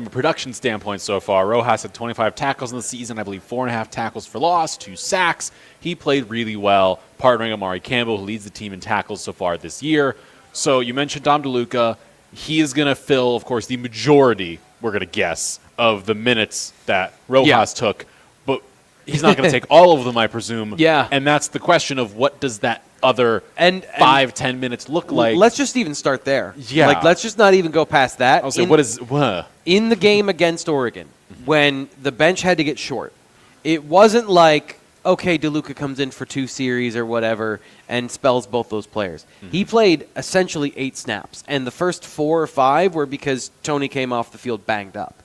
production standpoint so far, Rojas had 25 tackles in the season, I believe 4.5 tackles for loss, 2 sacks. He played really well, partnering Amari Campbell, who leads the team in tackles so far this year. So you mentioned Dom DeLuca. He is going to fill, of course, the majority, we're going to guess, of the minutes that Rojas took. But he's not going to take all of them, I presume. Yeah. And that's the question of what does that other 5-10 minutes look like? Let's just even start there. Yeah. Like, let's just not even go past that. I'll say, what is... in the game against Oregon, when the bench had to get short, it wasn't like, okay, DeLuca comes in for 2 series or whatever and spells both those players. He played essentially 8 snaps, and the first 4 or 5 were because Tony came off the field banged up.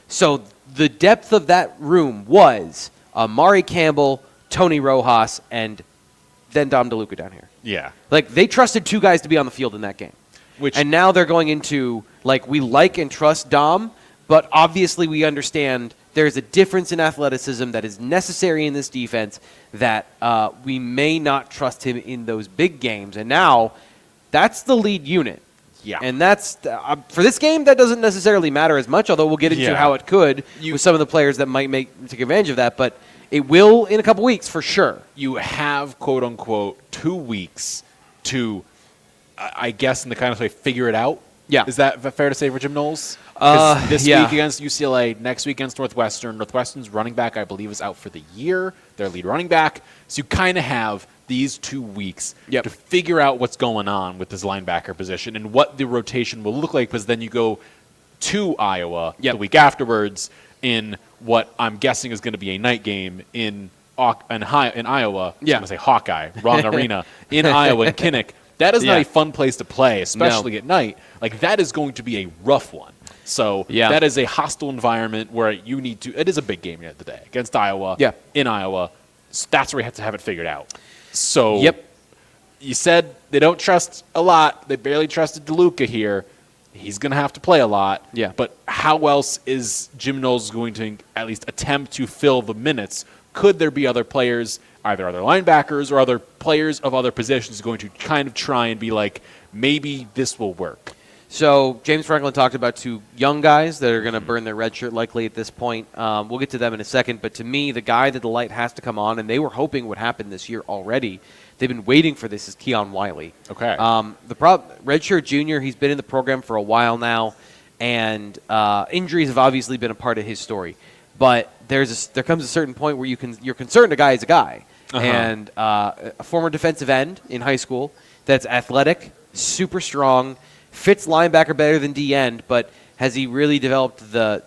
So the depth of that room was Amari Campbell, Tony Rojas, and then Dom DeLuca down here. Yeah. Like, they trusted 2 guys to be on the field in that game. And now they're going into, like, we like and trust Dom, but obviously we understand there's a difference in athleticism that is necessary in this defense that we may not trust him in those big games. And now that's the lead unit. Yeah. And that's for this game, that doesn't necessarily matter as much, although we'll get into how it could with some of the players that might take advantage of that. But it will in a couple weeks for sure. You have, quote unquote, 2 weeks to, I guess, in the kind of way, figure it out. Yeah. Is that fair to say for Jim Knowles? This week against UCLA, next week against Northwestern. Northwestern's running back, I believe, is out for the year. Their lead running back. So you kind of have these 2 weeks to figure out what's going on with this linebacker position and what the rotation will look like, because then you go to Iowa the week afterwards in what I'm guessing is going to be a night game in Iowa. I'm going to say Hawkeye, wrong arena. In Iowa, in Kinnick. That is not a fun place to play, especially at night. Like, that is going to be a rough one. So that is a hostile environment where you need to – it is a big game at the day against Iowa, in Iowa. So that's where you have to have it figured out. So you said they don't trust a lot. They barely trusted DeLuca here. He's going to have to play a lot. Yeah. But how else is Jim Knowles going to at least attempt to fill the minutes? Could there be other players, either other linebackers or other players of other positions, going to kind of try and be like, maybe this will work? So James Franklin talked about 2 young guys that are going to burn their red shirt likely at this point. We'll get to them in a second. But to me, the guy that the light has to come on, and they were hoping would happen this year already, they've been waiting for this, is Keon Wiley. Okay. The redshirt junior, he's been in the program for a while now, and injuries have obviously been a part of his story. But there comes a certain point where you're concerned a guy is a guy. And a former defensive end in high school that's athletic, super strong, fits linebacker better than D end, but has he really developed the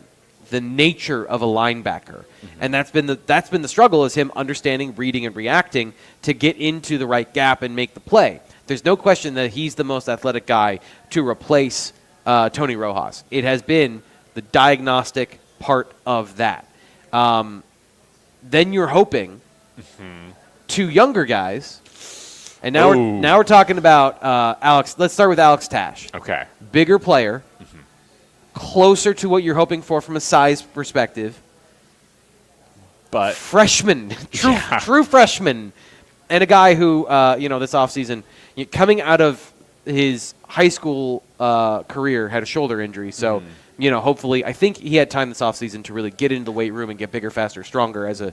nature of a linebacker? And that's been the struggle, is him understanding, reading, and reacting to get into the right gap and make the play. There's no question that he's the most athletic guy to replace Tony Rojas. It has been the diagnostic part of that. Then you're hoping 2 younger guys. And now we're talking about Alex. Let's start with Alex Tash. Okay. Bigger player, closer to what you're hoping for from a size perspective. But freshman, true freshman, and a guy who this offseason, coming out of his high school career, had a shoulder injury. So hopefully, I think he had time this offseason to really get into the weight room and get bigger, faster, stronger as a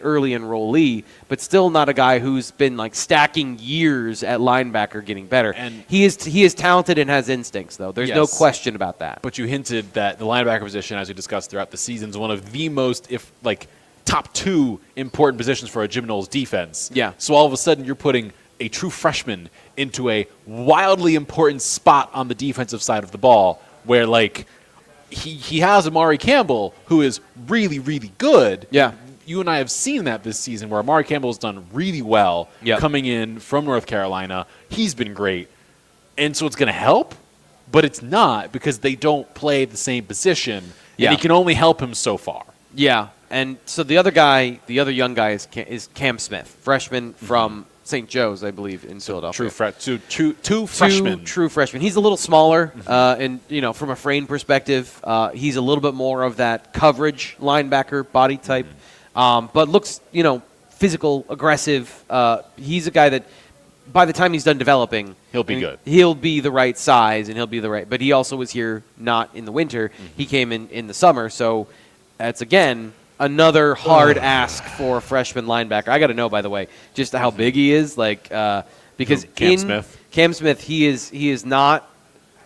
early enrollee, but still not a guy who's been like stacking years at linebacker getting better. And he is talented and has instincts, though. There's no question about that. But you hinted that the linebacker position, as we discussed throughout the season, is one of the most, top 2 important positions for a Jim Knowles defense. Yeah. So all of a sudden, you're putting a true freshman into a wildly important spot on the defensive side of the ball, where he has Amari Campbell, who is really, really good. Yeah. You and I have seen that this season, where Amari Campbell has done really well coming in from North Carolina. He's been great. And so it's going to help, but it's not, because they don't play the same position. And he can only help him so far. Yeah. And so the other young guy is Cam Smith, freshman from St. Joe's, I believe, in Philadelphia. Two freshmen. True freshman. He's a little smaller, and from a frame perspective, he's a little bit more of that coverage linebacker body type, but looks, physical, aggressive. He's a guy that, by the time he's done developing, he'll be good. He'll be the right size, and he'll be the right. But he also was here not in the winter. He came in the summer, so that's again another hard ask for a freshman linebacker. I got to know, by the way, just how big he is, because Cam Smith, he is not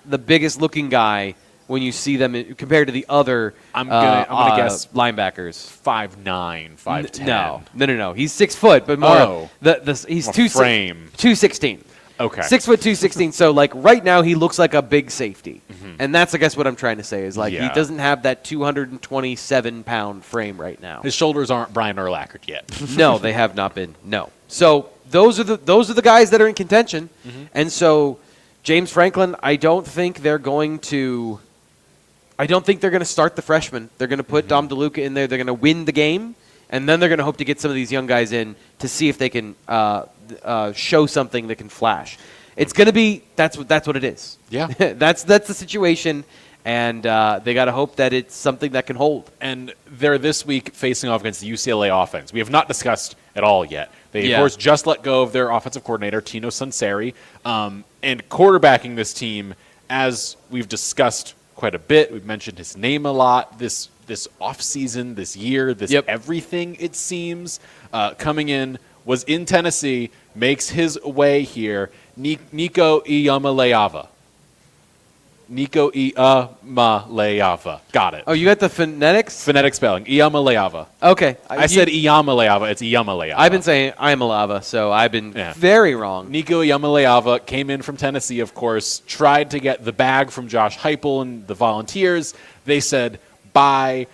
the biggest looking guy when you see them compared to the other. I'm gonna guess linebackers. 5'9", 5'10". No. He's 6 foot, but more. He's he's 216. Okay. 6'2", 216. So like right now he looks like a big safety, and that's I guess what I'm trying to say is like he doesn't have that 227-pound frame right now. His shoulders aren't Brian Urlacher yet. No, they have not been. No. So those are the guys that are in contention, and so James Franklin, I don't think they're going to start the freshman. They're going to put Dom DeLuca in there. They're going to win the game, and then they're going to hope to get some of these young guys in to see if they can show something that can flash. It's going to be that's what it is. Yeah, that's the situation, and they got to hope that it's something that can hold. And they're this week facing off against the UCLA offense. We have not discussed at all yet. They, of course, just let go of their offensive coordinator, Tino Sunseri, and quarterbacking this team, as we've discussed quite a bit. We've mentioned his name a lot this offseason, this year, this everything, it seems. Coming in, was in Tennessee, makes his way here. Nico Iamaleava. Nico Iamaleava. Got it. Oh, you got the phonetics? Phonetic spelling. Iamaleava. Okay. I said Iamaleava. It's Iamaleava. I've been saying Iamaleava, so I've been very wrong. Nico Iamaleava came in from Tennessee, of course, tried to get the bag from Josh Heupel and the Volunteers. They said bye.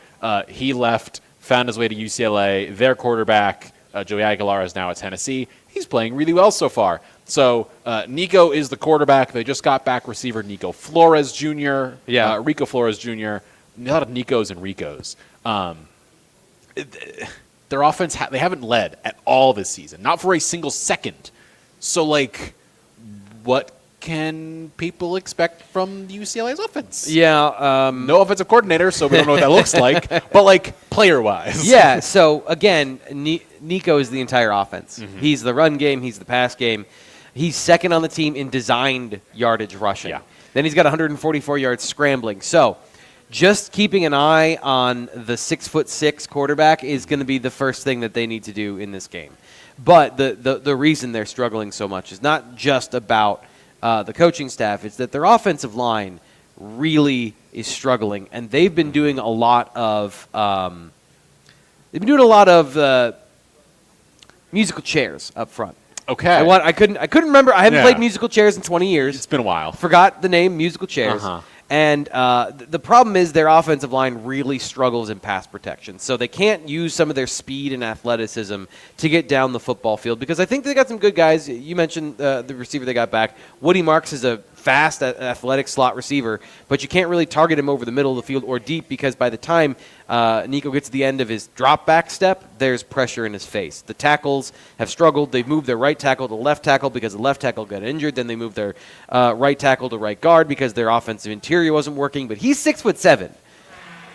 He left, found his way to UCLA. Their quarterback, Joey Aguilar, is now at Tennessee. He's playing really well so far. So Nico is the quarterback. They just got back receiver Nico Flores Jr. Rico Flores Jr. A lot of Nicos and Ricos. Their offense, they haven't led at all this season, not for a single second. So, like, what can people expect from UCLA's offense? Yeah. No offensive coordinator, so we don't know what that looks like. But, like, player-wise. Yeah, so, again, Nico is the entire offense. He's the run game. He's the pass game. He's second on the team in designed yardage rushing. Yeah. Then he's got 144 yards scrambling. So just keeping an eye on the 6'6" quarterback is going to be the first thing that they need to do in this game. But the reason they're struggling so much is not just about the coaching staff. It's that their offensive line really is struggling, and they've been doing a lot of musical chairs up front. Okay. I couldn't remember. I haven't played musical chairs in 20 years. It's been a while. Forgot the name musical chairs. And the problem is their offensive line really struggles in pass protection. So they can't use some of their speed and athleticism to get down the football field because I think they got some good guys. You mentioned the receiver they got back. Woody Marks is a fast, athletic slot receiver, but you can't really target him over the middle of the field or deep because by the time Nico gets to the end of his drop-back step, there's pressure in his face. The tackles have struggled. They've moved their right tackle to left tackle because the left tackle got injured. Then they moved their right tackle to right guard because their offensive interior wasn't working. But he's 6'7".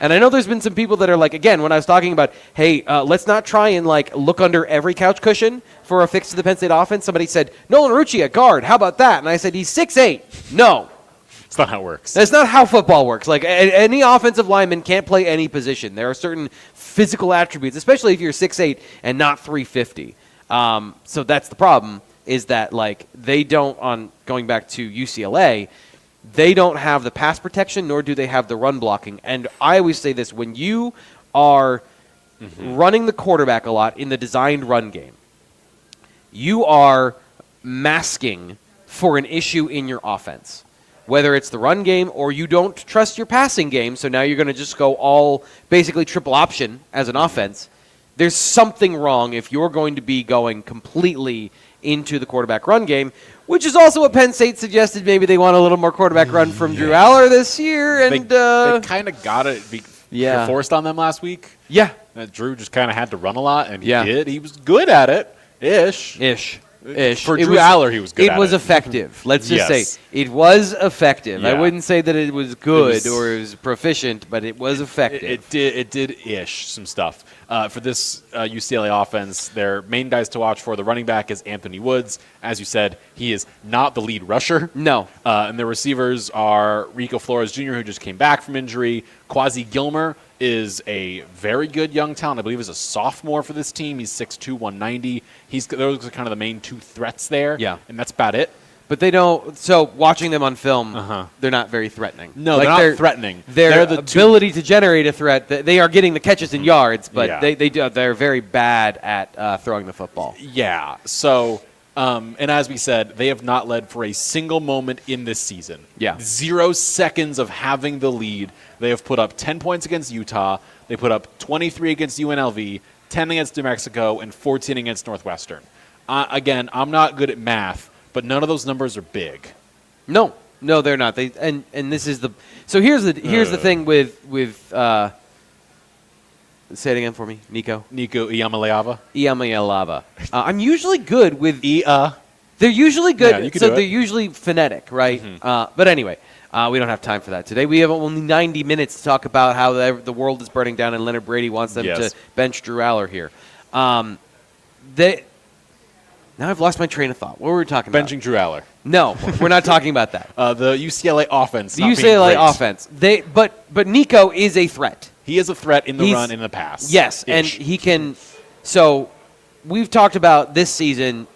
And I know there's been some people that are like, again, when I was talking about, hey, let's not try and like look under every couch cushion for a fix to the Penn State offense. Somebody said, Nolan Rucci at guard. How about that? And I said, he's 6'8". No. That's not how it works. That's not how football works. Like, any offensive lineman can't play any position. There are certain physical attributes, especially if you're 6'8" and not 350. So that's the problem, is that, like, they don't, on going back to UCLA, they don't have the pass protection, nor do they have the run blocking. And I always say this, when you are running the quarterback a lot in the designed run game, you are masking for an issue in your offense. Whether it's the run game or you don't trust your passing game, so now you're going to just go all basically triple option as an offense, there's something wrong if you're going to be going completely into the quarterback run game, which is also what Penn State suggested. Maybe they want a little more quarterback run from Drew Aller this year. And they kind of got it forced on them last week. Yeah. Drew just kind of had to run a lot, and he did. He was good at it, ish. For Drew Aller, he was good at it. It was effective. Let's just say it was effective. I wouldn't say that it was good or it was proficient, but it was effective. It did ish some stuff. For this UCLA offense, their main guys to watch for, the running back is Anthony Woods. As you said, he is not the lead rusher. No. And their receivers are Rico Flores Jr., who just came back from injury. Quasi Gilmer is a very good young talent. I believe he's a sophomore for this team. He's 6'2", 190. Those are kind of the main two threats there. Yeah. And that's about it. But they don't. So watching them on film, they're not very threatening. No, like they're not threatening. Their ability to generate a threat, they are getting the catches in yards, but they're very bad at throwing the football. Yeah. So And as we said, they have not led for a single moment in this season. Yeah. 0 seconds of having the lead. They have put up 10 points against Utah. They put up 23 against UNLV, 10 against New Mexico, and 14 against Northwestern. Again, I'm not good at math, but none of those numbers are big. No, they're not. And this is the. So here's the thing with say it again for me, Nico Iamaleava. I'm usually good with They're usually good. Yeah, you can so do it. they're usually phonetic, right? But anyway, we don't have time for that today. We have only 90 minutes to talk about how the world is burning down and Leonard Brady wants them to bench Drew Aller here. Now I've lost my train of thought. What were we talking about? Benching Drew Aller. No, we're not talking about that. The UCLA offense. The UCLA offense. But Nico is a threat. He is a threat in the run and in the pass. Yes, and he can. So we've talked about this season,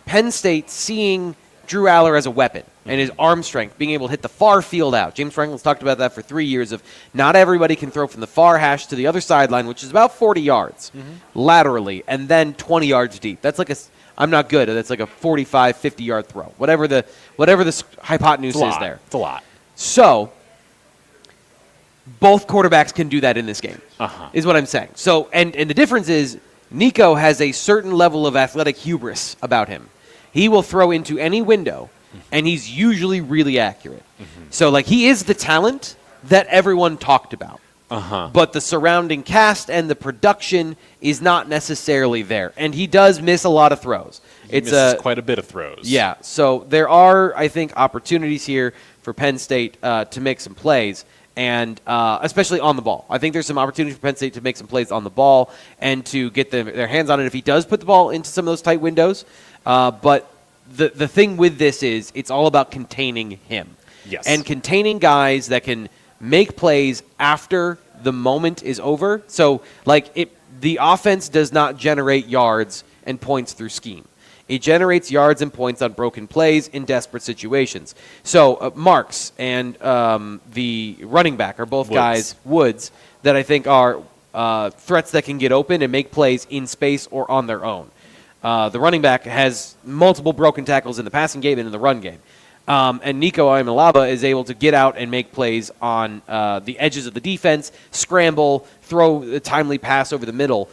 Penn State seeing Drew Aller as a weapon and his arm strength, being able to hit the far field out. James Franklin's talked about that for 3 years of not everybody can throw from the far hash to the other sideline, which is about 40 yards laterally, and then 20 yards deep. That's like I'm not good. That's like a 45, 50-yard throw. Whatever the hypotenuse is there. It's a lot. So both quarterbacks can do that in this game, is what I'm saying. So, and the difference is Nico has a certain level of athletic hubris about him. He will throw into any window, and he's usually really accurate. So, like, he is the talent that everyone talked about. But the surrounding cast and the production is not necessarily there. And he does miss a lot of throws. He misses quite a bit of throws. Yeah, so there are, I think, opportunities here for Penn State to make some plays, and especially on the ball. I think there's some opportunity for Penn State to make some plays on the ball and to get their hands on it if he does put the ball into some of those tight windows. But the thing with this is it's all about containing him. Yes. And containing guys that can make plays after the moment is over. So, like, the offense does not generate yards and points through scheme. It generates yards and points on broken plays in desperate situations. So, Marks and the running back are both Woods, that I think are threats that can get open and make plays in space or on their own. The running back has multiple broken tackles in the passing game and in the run game. And Nico Iamaleava is able to get out and make plays on the edges of the defense, scramble, throw a timely pass over the middle.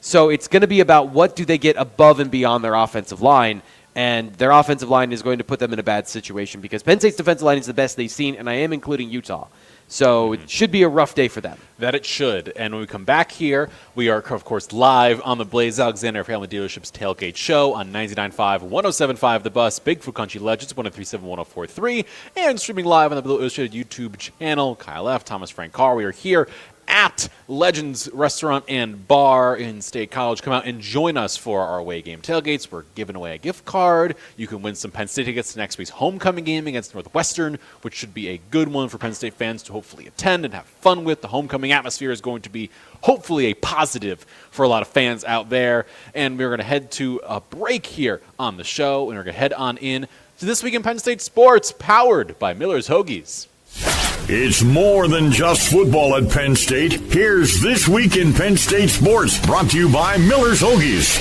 So it's going to be about what do they get above and beyond their offensive line, and their offensive line is going to put them in a bad situation because Penn State's defensive line is the best they've seen, and I am including Utah. So it should be a rough day for them. That it should. And when we come back here, we are, of course, live on the Blaze Alexander Family Dealership's Tailgate Show on 99.5, 107.5 The Bus, Bigfoot Country Legends, 103.7, 104.3, and streaming live on the Blue Illustrated YouTube channel. Kyle F., Thomas Frank Carr. We are here at Legends Restaurant and Bar in State College. Come out and join us for our away game tailgates. We're giving away a gift card. You can win some Penn State tickets to next week's homecoming game against Northwestern, which should be a good one for Penn State fans to hopefully attend and have fun with. The homecoming atmosphere is going to be hopefully a positive for a lot of fans out there. And we're going to head to a break here on the show, and we're going to head on in to This Week in Penn State Sports, powered by Miller's Hoagies. It's more than just football at Penn State. Here's This Week in Penn State Sports, brought to you by Miller's Hoagies.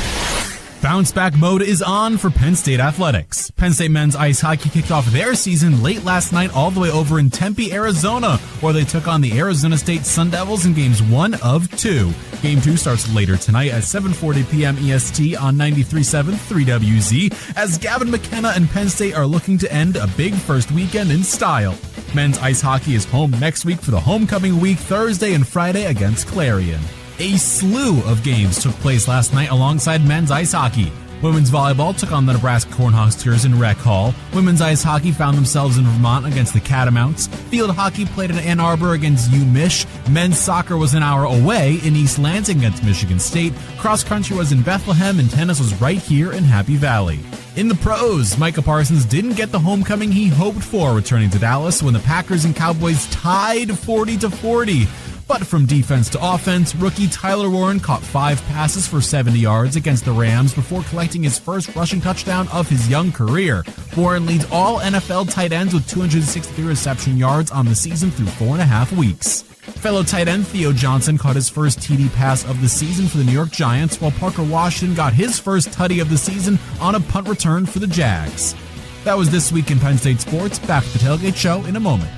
Bounce back mode is on for Penn State athletics. Penn State men's ice hockey kicked off their season late last night all the way over in Tempe, Arizona, where they took on the Arizona State Sun Devils in games 1 of 2. Game 2 starts later tonight at 7:40 p.m. EST on 93.7 3WZ, as Gavin McKenna and Penn State are looking to end a big first weekend in style. Men's ice hockey is home next week for the homecoming week, Thursday and Friday against Clarion. A slew of games took place last night alongside men's ice hockey. Women's volleyball took on the Nebraska Cornhuskers in Rec Hall. Women's ice hockey found themselves in Vermont against the Catamounts. Field hockey played in Ann Arbor against UMich. Men's soccer was an hour away in East Lansing against Michigan State. Cross country was in Bethlehem, and tennis was right here in Happy Valley. In the pros, Micah Parsons didn't get the homecoming he hoped for, returning to Dallas when the Packers and Cowboys tied 40-40. But from defense to offense, rookie Tyler Warren caught 5 passes for 70 yards against the Rams before collecting his first rushing touchdown of his young career. Warren leads all NFL tight ends with 263 reception yards on the season through 4.5 weeks. Fellow tight end Theo Johnson caught his first TD pass of the season for the New York Giants, while Parker Washington got his first tutty of the season on a punt return for the Jags. That was This Week in Penn State Sports. Back to the Tailgate Show in a moment.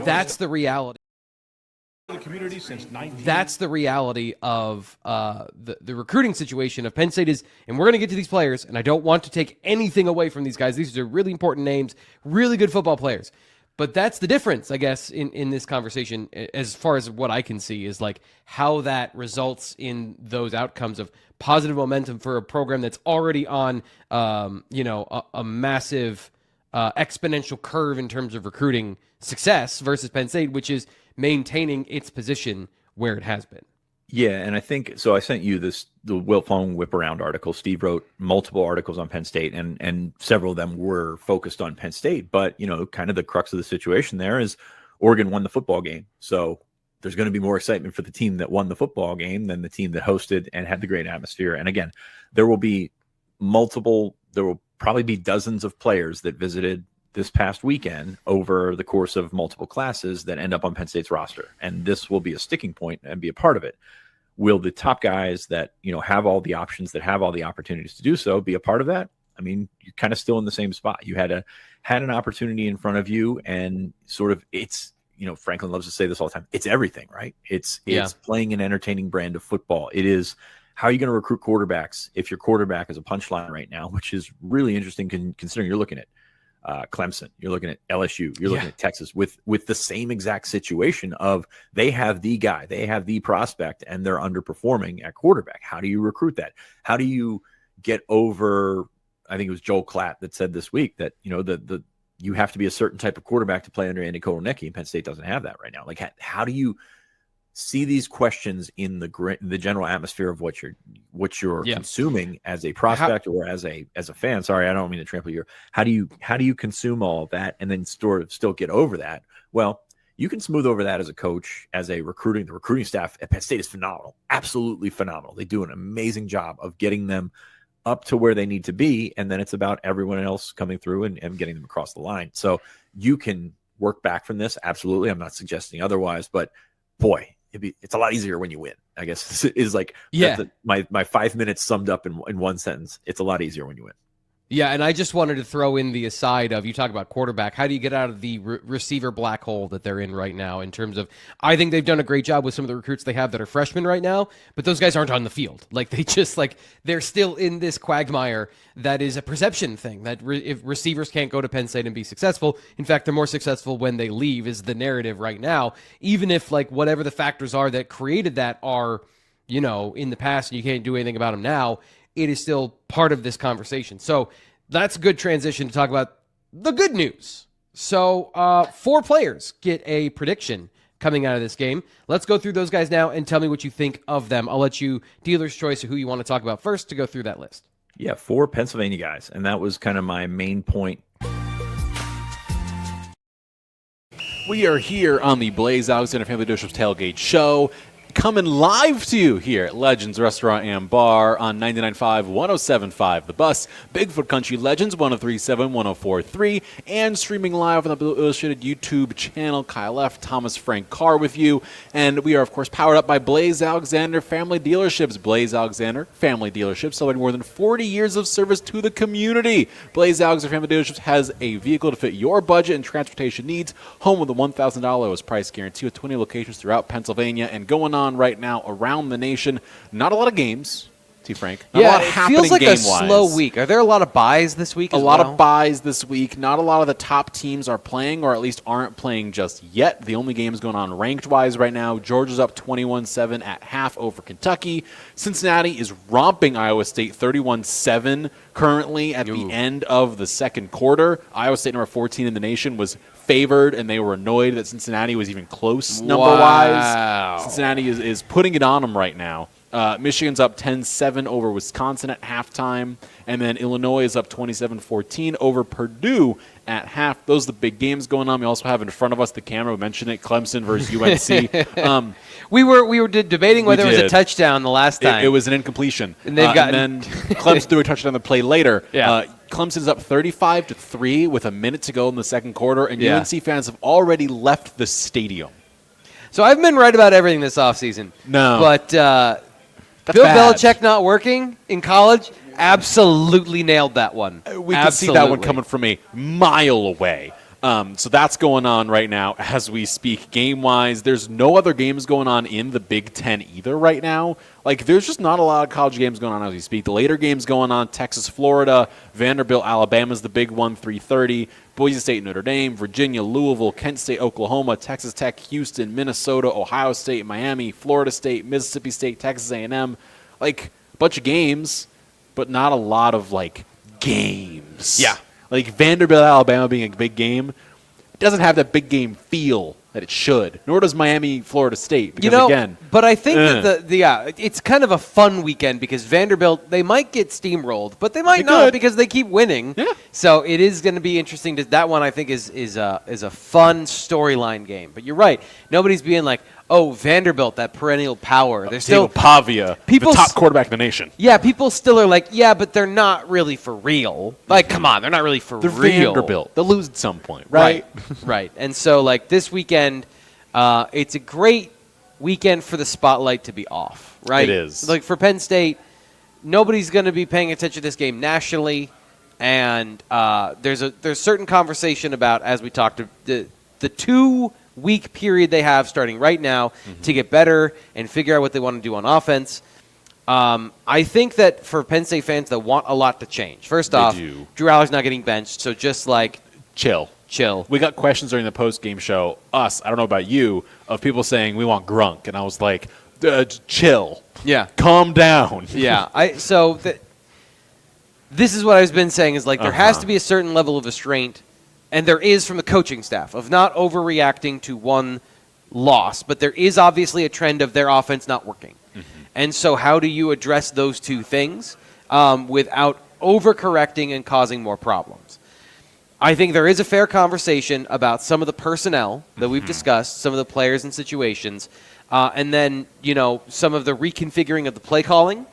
That's the reality. The community since That's the reality of the recruiting situation of Penn State is, and we're going to get to these players, and I don't want to take anything away from these guys. These are really important names, really good football players. But that's the difference, I guess, in this conversation, as far as what I can see, is like how that results in those outcomes of positive momentum for a program that's already on, a massive exponential curve in terms of recruiting success versus Penn State, which is maintaining its position where it has been. Yeah, and I think so. I sent you the Will Fong Whip Around article. Steve wrote multiple articles on Penn State, and several of them were focused on Penn State. But kind of the crux of the situation there is Oregon won the football game, so there's going to be more excitement for the team that won the football game than the team that hosted and had the great atmosphere. And again, there will probably be dozens of players that visited this past weekend over the course of multiple classes that end up on Penn State's roster. And this will be a sticking point and be a part of it. Will the top guys that, have all the options, that have all the opportunities to do so, be a part of that? I mean, you're kind of still in the same spot. You had an opportunity in front of you, and sort of it's, Franklin loves to say this all the time. It's everything, right? It's playing an entertaining brand of football. It is, how are you going to recruit quarterbacks if your quarterback is a punchline right now, which is really interesting considering you're looking at Clemson, you're looking at LSU, you're looking at Texas with the same exact situation of they have the guy, they have the prospect, and they're underperforming at quarterback. How do you recruit that? How do you get over? I think it was Joel Klatt that said this week that you have to be a certain type of quarterback to play under Andy Kotelnicki, and Penn State doesn't have that right now. Like, how do you see these questions in the general atmosphere of what you're consuming as a prospect or as a fan? Sorry, I don't mean to trample you. How do you consume all of that and then still get over that? Well, you can smooth over that as a coach, as the recruiting staff at Penn State is phenomenal, absolutely phenomenal. They do an amazing job of getting them up to where they need to be, and then it's about everyone else coming through and getting them across the line. So you can work back from this, absolutely. I'm not suggesting otherwise, but boy, it's a lot easier when you win, I guess, is like my 5 minutes summed up in one sentence. It's a lot easier when you win. Yeah, and I just wanted to throw in the aside of, you talk about quarterback, how do you get out of the receiver black hole that they're in right now in terms of, I think they've done a great job with some of the recruits they have that are freshmen right now, but those guys aren't on the field. Like, they're still in this quagmire that is a perception thing, that if receivers can't go to Penn State and be successful, in fact, they're more successful when they leave, is the narrative right now, even if, like, whatever the factors are that created that are, in the past, and you can't do anything about them now, it is still part of this conversation. So that's a good transition to talk about the good news. So 4 players get a prediction coming out of this game. Let's go through those guys now and tell me what you think of them. I'll let you, dealer's choice of who you want to talk about first, to go through that list. Yeah, 4 Pennsylvania guys. And that was kind of my main point. We are here on the Blaze Alexander Family Dealerships Tailgate Show, coming live to you here at Legends Restaurant and Bar on 99.5, 107.5 The Bus, Bigfoot Country Legends, 103.7, 104.3, and streaming live on the Blue Illustrated YouTube channel. Kyle F., Thomas Frank Carr with you. And we are, of course, powered up by Blaze Alexander Family Dealerships. Blaze Alexander Family Dealerships, celebrating more than 40 years of service to the community. Blaze Alexander Family Dealerships has a vehicle to fit your budget and transportation needs. Home with a $1,000 price guarantee with 20 locations throughout Pennsylvania and going on right now around the nation. Not a lot of games, T. Frank. Not a lot it happening feels like a game-wise. slow week. Are there a lot of buys this week? A lot of buys this week. Not a lot of the top teams are playing, or at least aren't playing just yet. The only games going on ranked-wise right now, Georgia's up 21-7 at half over Kentucky. Cincinnati is romping Iowa State 31-7 currently at the end of the second quarter. Iowa State, number 14 in the nation, was favored, and they were annoyed that Cincinnati was even close number-wise. Cincinnati is putting it on them right now. Michigan's up 10-7 over Wisconsin at halftime. And then Illinois is up 27-14 over Purdue at half. Those are the big games going on. We also have in front of us the camera. We mentioned it, Clemson versus UNC. We were debating whether it was a touchdown the last time. It was an incompletion. And they've gotten and then Clemson threw a touchdown the play later. Yeah. Clemson's up 35-3 with a minute to go in the second quarter, and UNC fans have already left the stadium. So I've been right about everything this offseason. No. But Bill Belichick not working in college absolutely nailed that one. We can see that one coming from a mile away. So that's going on right now as we speak. Game-wise, there's no other games going on in the Big Ten either right now. Like, there's just not a lot of college games going on as we speak. The later games going on, Texas, Florida, Vanderbilt, Alabama's the big one, 3:30. Boise State, Notre Dame, Virginia, Louisville, Kent State, Oklahoma, Texas Tech, Houston, Minnesota, Ohio State, Miami, Florida State, Mississippi State, Texas A&M. Like, a bunch of games, but not a lot of, like, games. Yeah. Like Vanderbilt, Alabama being a big game, it doesn't have that big game feel that it should. Nor does Miami, Florida State. Because again, but I think that it's kind of a fun weekend because Vanderbilt, they might get steamrolled, but they might not because they keep winning. Yeah. So it is going to be interesting. That one I think is a fun storyline game. But you're right. Nobody's being like, oh, Vanderbilt, that perennial power. They're still Pavia, the top quarterback in the nation. Yeah, people still are like, yeah, but they're not really for real. Like, come on, they're not really for They're real. Vanderbilt. They'll lose at some point, right? Right. And so, like, this weekend, it's a great weekend for the spotlight to be off, right? It is. Like, for Penn State, nobody's going to be paying attention to this game nationally, and there's certain conversation about, as we talked, the 2-week period they have starting right now to get better and figure out what they want to do on offense. I think that for Penn State fans that want a lot to change. First off, Drew Aller's not getting benched, so just like chill. We got questions during the post-game show, I don't know about you, of people saying we want Grunk, and I was like, chill. Yeah. Calm down. Yeah. This is what I've been saying is like there has to be a certain level of restraint, and there is from the coaching staff, of not overreacting to one loss. But there is obviously a trend of their offense not working. And so how do you address those two things without overcorrecting and causing more problems? I think there is a fair conversation about some of the personnel that we've discussed, some of the players and situations, and then, some of the reconfiguring of the play calling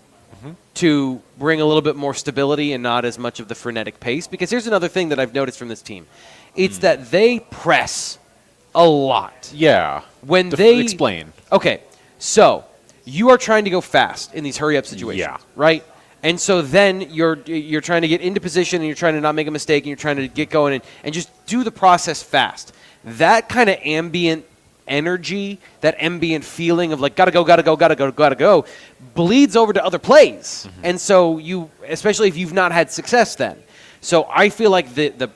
to bring a little bit more stability and not as much of the frenetic pace. Because here's another thing that I've noticed from this team. It's that they press a lot. Yeah. When they explain. Okay, so you are trying to go fast in these hurry-up situations, right? And so then you're trying to get into position and you're trying to not make a mistake and you're trying to get going and just do the process fast. That kind of ambient energy, that ambient feeling of like gotta go, bleeds over to other plays. And so especially if you've not had success then. So I feel like the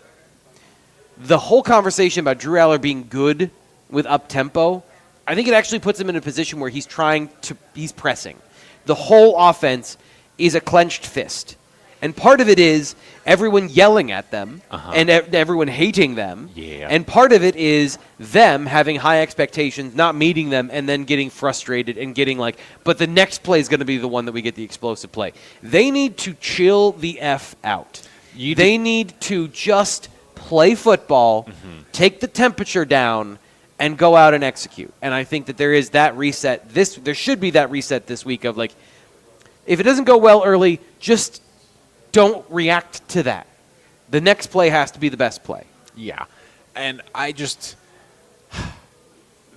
whole conversation about Drew Aller being good with up-tempo, I think it actually puts him in a position where he's pressing. The whole offense is a clenched fist. And part of it is everyone yelling at them and everyone hating them. Yeah. And part of it is them having high expectations, not meeting them, and then getting frustrated and getting like, but the next play is going to be the one that we get the explosive play. They need to chill the F out. They need to just play football, take the temperature down, and go out and execute. And I think that there is that reset. There should be that reset this week of like, if it doesn't go well early, just don't react to that. The next play has to be the best play. Yeah. And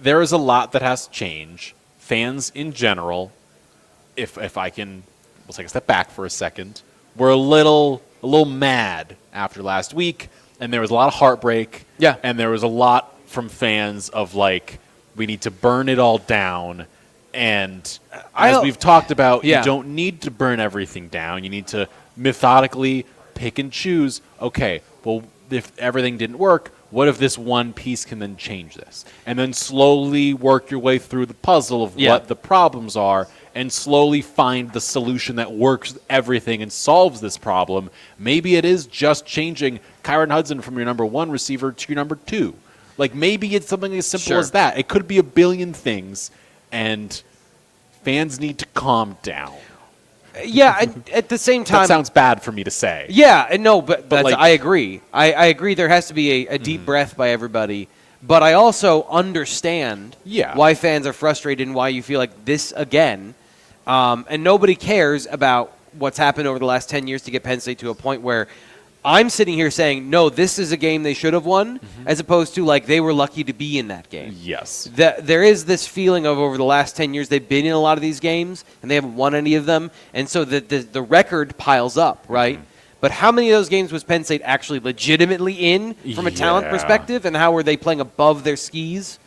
there is a lot that has to change. Fans in general, if I can, we'll take a step back for a second, we're a little mad after last week, and there was a lot of heartbreak. Yeah. And there was a lot from fans of like, we need to burn it all down. And as we've talked about, you don't need to burn everything down. You need to methodically pick and choose. Okay, well, if everything didn't work, what if this one piece can then change this? And then slowly work your way through the puzzle of what the problems are and slowly find the solution that works everything and solves this problem. Maybe it is just changing Kyron Hudson from your number 1 receiver to your number 2. Like maybe it's something as simple as that. It could be a billion things. And fans need to calm down. Yeah, at the same time, that sounds bad for me to say. Yeah, and no, but like, I agree. I agree. There has to be a deep breath by everybody. But I also understand why fans are frustrated and why you feel like this again. And nobody cares about what's happened over the last 10 years to get Penn State to a point where I'm sitting here saying, no, this is a game they should have won, as opposed to like they were lucky to be in that game. Yes. There is this feeling of over the last 10 years they've been in a lot of these games and they haven't won any of them. And so the record piles up, right? But how many of those games was Penn State actually legitimately in from a talent perspective, and how were they playing above their skis?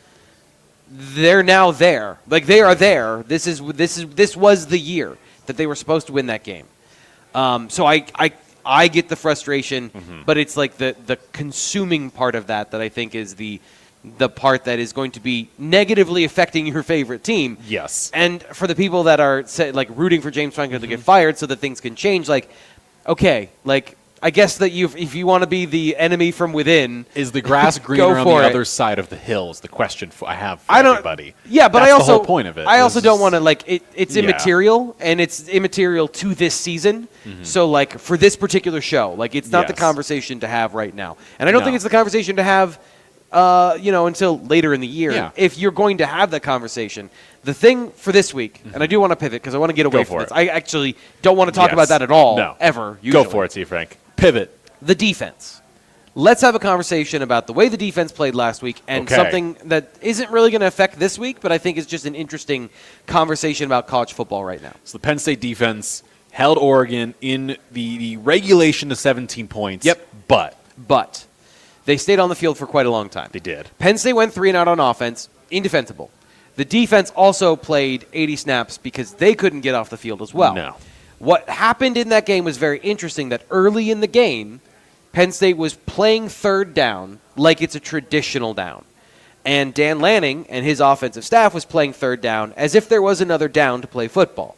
They're now there. Like, they are there. This was the year that they were supposed to win that game. So I get the frustration, but it's like the consuming part of that I think is the part that is going to be negatively affecting your favorite team. Yes. And for the people that are rooting for James Franklin to get fired so that things can change, okay, I guess that if you want to be the enemy from within, is the grass greener on the other side of the hill? Is the question I have for everybody. Yeah, but that's the whole point of it. I also don't want to it's immaterial, and it's immaterial to this season. So for this particular show, it's not the conversation to have right now, and I don't think it's the conversation to have. Until later in the year. Yeah. If you're going to have that conversation. The thing for this week, and I do want to pivot because I want to get away from this. I actually don't want to talk about that at all, ever. Usually. Go for it, T. Frank. Pivot. The defense. Let's have a conversation about the way the defense played last week and something that isn't really going to affect this week, but I think is just an interesting conversation about college football right now. So the Penn State defense held Oregon in the regulation to 17 points. Yep. But they stayed on the field for quite a long time. They did. Penn State went 3 and out on offense, indefensible. The defense also played 80 snaps because they couldn't get off the field as well. No. What happened in that game was very interesting, that early in the game, Penn State was playing third down like it's a traditional down. And Dan Lanning and his offensive staff was playing third down as if there was another down to play football.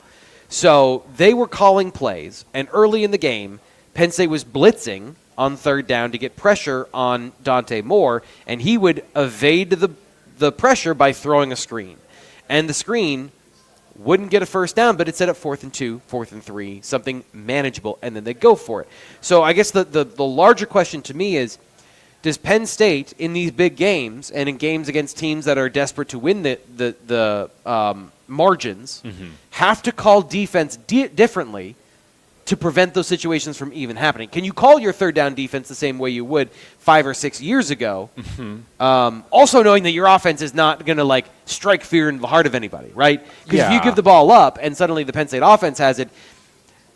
So they were calling plays, and early in the game, Penn State was blitzing on third down to get pressure on Dante Moore, and he would evade the pressure by throwing a screen. And the screen wouldn't get a first down, but it set up 4th and 2, 4th and 3, something manageable, and then they go for it. So I guess the larger question to me is, does Penn State, in these big games and in games against teams that are desperate to win the margins, have to call defense differently to prevent those situations from even happening? Can you call your third down defense the same way you would 5 or 6 years ago? Also knowing that your offense is not going to strike fear in the heart of anybody, right? Because if you give the ball up and suddenly the Penn State offense has it,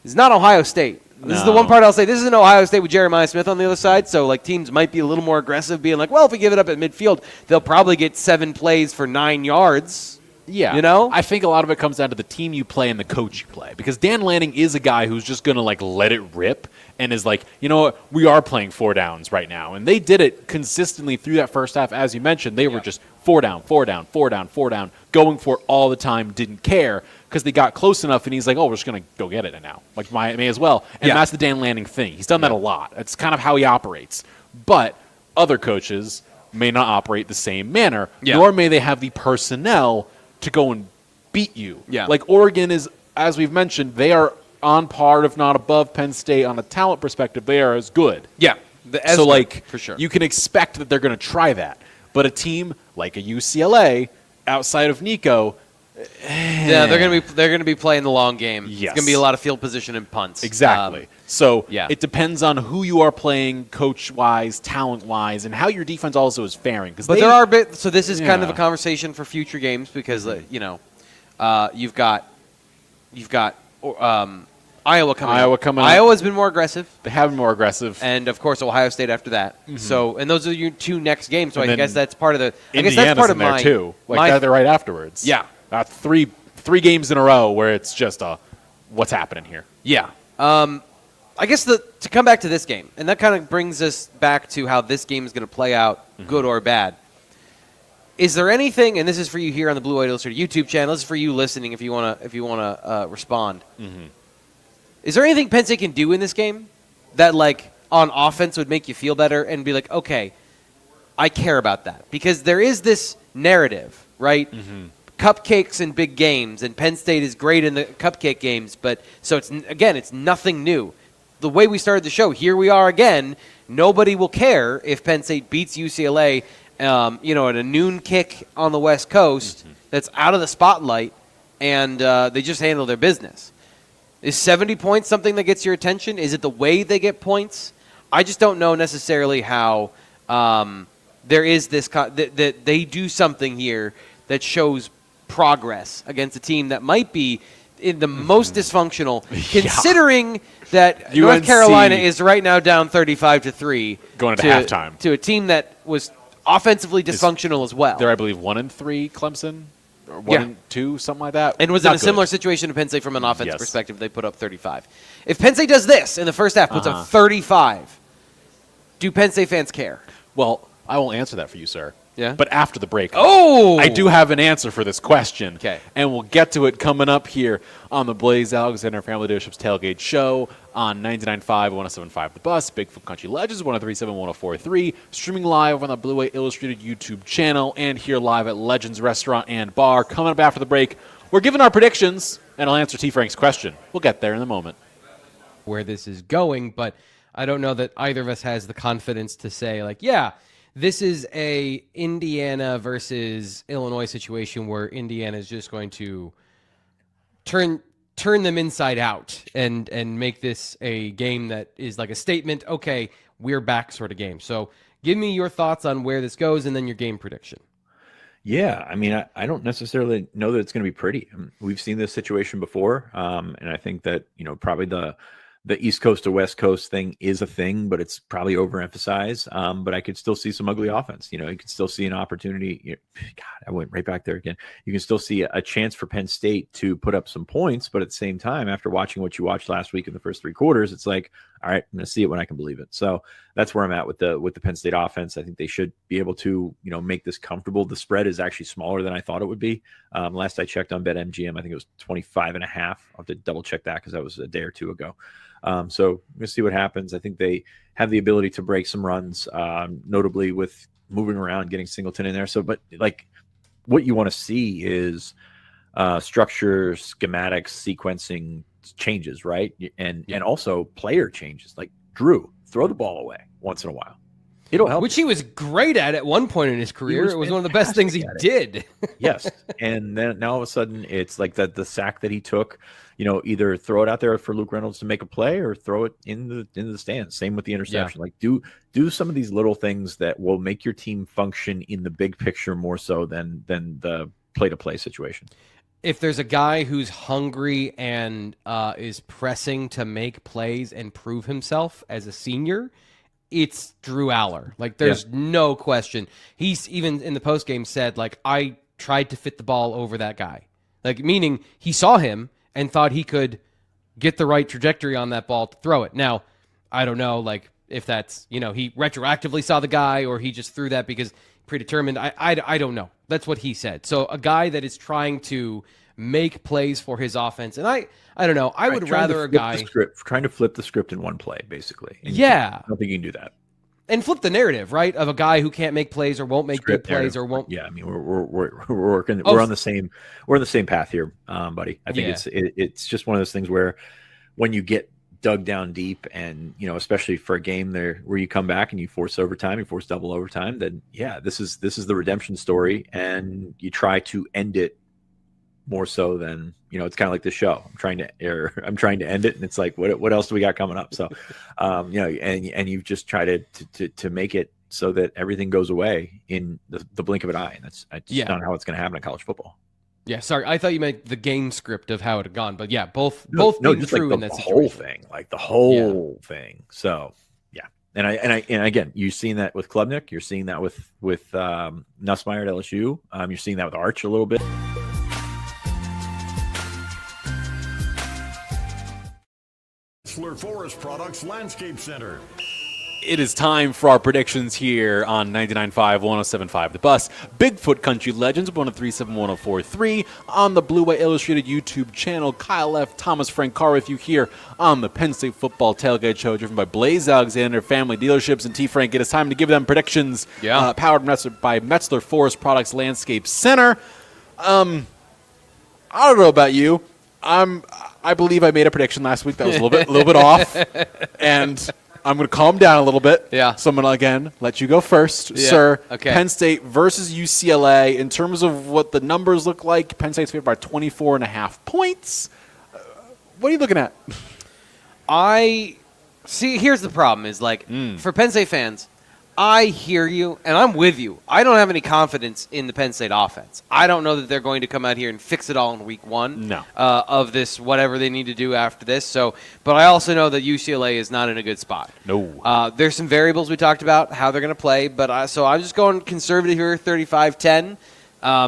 it's not Ohio State. This is the one part I'll say. This isn't Ohio State with Jeremiah Smith on the other side, so teams might be a little more aggressive, being if we give it up at midfield, they'll probably get 7 plays for 9 yards. Yeah. I think a lot of it comes down to the team you play and the coach you play. Because Dan Lanning is a guy who's just going to let it rip and is you know what, we are playing 4 downs right now. And they did it consistently through that first half. As you mentioned, they were just 4 down, 4 down, 4 down, 4 down, going for it all the time, didn't care because they got close enough and he's we're just going to go get it now. May as well. And that's the Dan Lanning thing. He's done that a lot. That's kind of how he operates. But other coaches may not operate the same manner, nor may they have the personnel to go and beat you. Oregon is, as we've mentioned, they are on par, if not above Penn State on a talent perspective. They are as good. For sure. You can expect that they're going to try that. But a team like a UCLA, outside of Nico, they're going to be playing the long game. Yes. It's going to be a lot of field position and punts. Exactly. It depends on who you are playing, coach-wise, talent-wise, and how your defense also is faring. But so this is kind of a conversation for future games because you've got Iowa coming. Iowa's been more aggressive. They have been more aggressive, and of course Ohio State after that. So, and those are your 2 next games. So I guess that's part of the. Indiana's in there too. They're right afterwards. Yeah. 3 games in a row where it's just what's happening here. Yeah. I guess to come back to this game, and that kind of brings us back to how this game is going to play out, good or bad. Is there anything, and this is for you here on the Blue White Illustrated YouTube channel, this is for you listening if you want to respond. Is there anything Penn State can do in this game that, on offense would make you feel better and be okay, I care about that? Because there is this narrative, right? cupcakes in big games, and Penn State is great in the cupcake games. But so it's nothing new. The way we started the show, here we are again. Nobody will care if Penn State beats UCLA, at a noon kick on the West Coast that's out of the spotlight, and they just handle their business. Is 70 points something that gets your attention? Is it the way they get points? I just don't know necessarily how there is this that they do something here that shows progress against a team that might be in the most dysfunctional, considering that North Carolina is right now down 35-3 going into halftime to a team that was offensively dysfunctional as well. They're, I believe, 1-3 Clemson, or 1-2, something like that. And was in a similar situation to Penn State from an offensive perspective. They put up 35. If Penn State does this in the first half, puts up 35, do Penn State fans care? Well, I won't answer that for you, sir. Yeah. But after the break, I do have an answer for this question. Okay. And we'll get to it coming up here on the Blaze Alexander Family Dealerships Tailgate Show on 99.5, 107.5 The Bus, Bigfoot Country Legends, 103.7, 104.3, streaming live on the Blue Way Illustrated YouTube channel, and here live at Legends Restaurant and Bar. Coming up after the break, we're giving our predictions, and I'll answer T. Frank's question. We'll get there in a moment. Where this is going, but I don't know that either of us has the confidence to say, this is a Indiana versus Illinois situation where Indiana is just going to turn them inside out and make this a game that is like a statement, okay, we're back sort of game. So give me your thoughts on where this goes and then your game prediction. Yeah, I mean, I don't necessarily know that it's going to be pretty. We've seen this situation before, and I think that, probably the East Coast to West Coast thing is a thing, but it's probably overemphasized. But I could still see some ugly offense. You could still see an opportunity. God, I went right back there again. You can still see a chance for Penn State to put up some points, but at the same time, after watching what you watched last week in the first three quarters, it's like, all right, I'm going to see it when I can believe it. So that's where I'm at with the Penn State offense. I think they should be able to, make this comfortable. The spread is actually smaller than I thought it would be. Last I checked on BetMGM, I think it was 25.5. I'll have to double check that because that was a day or two ago. So we'll see what happens. I think they have the ability to break some runs, notably with moving around, getting Singleton in there. So, but what you want to see is structure, schematics, sequencing changes, right? And also player changes. Like Drew, throw the ball away once in a while. It'll help. Which he was great at one point in his career. It was one of the best things he did. Yes. And then now all of a sudden it's like the sack that he took, either throw it out there for Luke Reynolds to make a play or throw it in the stands. Same with the interception. Like do some of these little things that will make your team function in the big picture more so than the play-to-play situation. If there's a guy who's hungry and is pressing to make plays and prove himself as a senior, it's Drew Aller. There's no question. He's even in the postgame said, I tried to fit the ball over that guy. Meaning he saw him and thought he could get the right trajectory on that ball to throw it. Now, I don't know, if that's, he retroactively saw the guy or he just threw that because predetermined. I don't know. That's what he said. So a guy that is trying to make plays for his offense. And I don't know. I would rather a guy trying to flip the script in one play, basically. And I don't think you can do that. And flip the narrative, right? Of a guy who can't make plays or won't make good plays or won't. Yeah, I mean, we're working. We're on the same path here, buddy. I think it's just one of those things where when you get dug down deep, and especially for a game there where you come back and you force overtime, you force double overtime, then this is the redemption story, and you try to end it more so than it's kind of like the show. I'm trying to end it, and it's like what else do we got coming up? So, and you've just tried to make it so that everything goes away in the blink of an eye, and that's not how it's going to happen in college football. Yeah, sorry, I thought you meant the game script of how it had gone, but both being true in that situation. The whole thing. So and again, you've seen that with Klubnik, you're seeing that with Nussmeier at LSU, you're seeing that with Arch a little bit. Forest Products Landscape Center. It is time for our predictions here on 99.5, 107.5 The Bus, Bigfoot Country Legends, 103.7, 104.3 on the Blue Way Illustrated YouTube channel. Kyle F. Thomas Frank Carr with you here on the Penn State Football Tailgate Show, driven by Blaze Alexander Family Dealerships. And T. Frank, it is time to give them predictions. Powered by Metzler Forest Products Landscape Center. I don't know about you. I believe I made a prediction last week that was a little bit off, and I'm going to calm down a little bit. Yeah. So I'm going to, again, let you go first, sir. Okay. Penn State versus UCLA. In terms of what the numbers look like, Penn State's favored by 24.5 points. What are you looking at? Here's the problem is, for Penn State fans, I hear you, and I'm with you. I don't have any confidence in the Penn State offense. I don't know that they're going to come out here and fix it all in week one of this, whatever they need to do after this. So, but I also know that UCLA is not in a good spot. No. There's some variables we talked about, how they're going to play, but so I'm just going conservative here, 35-10.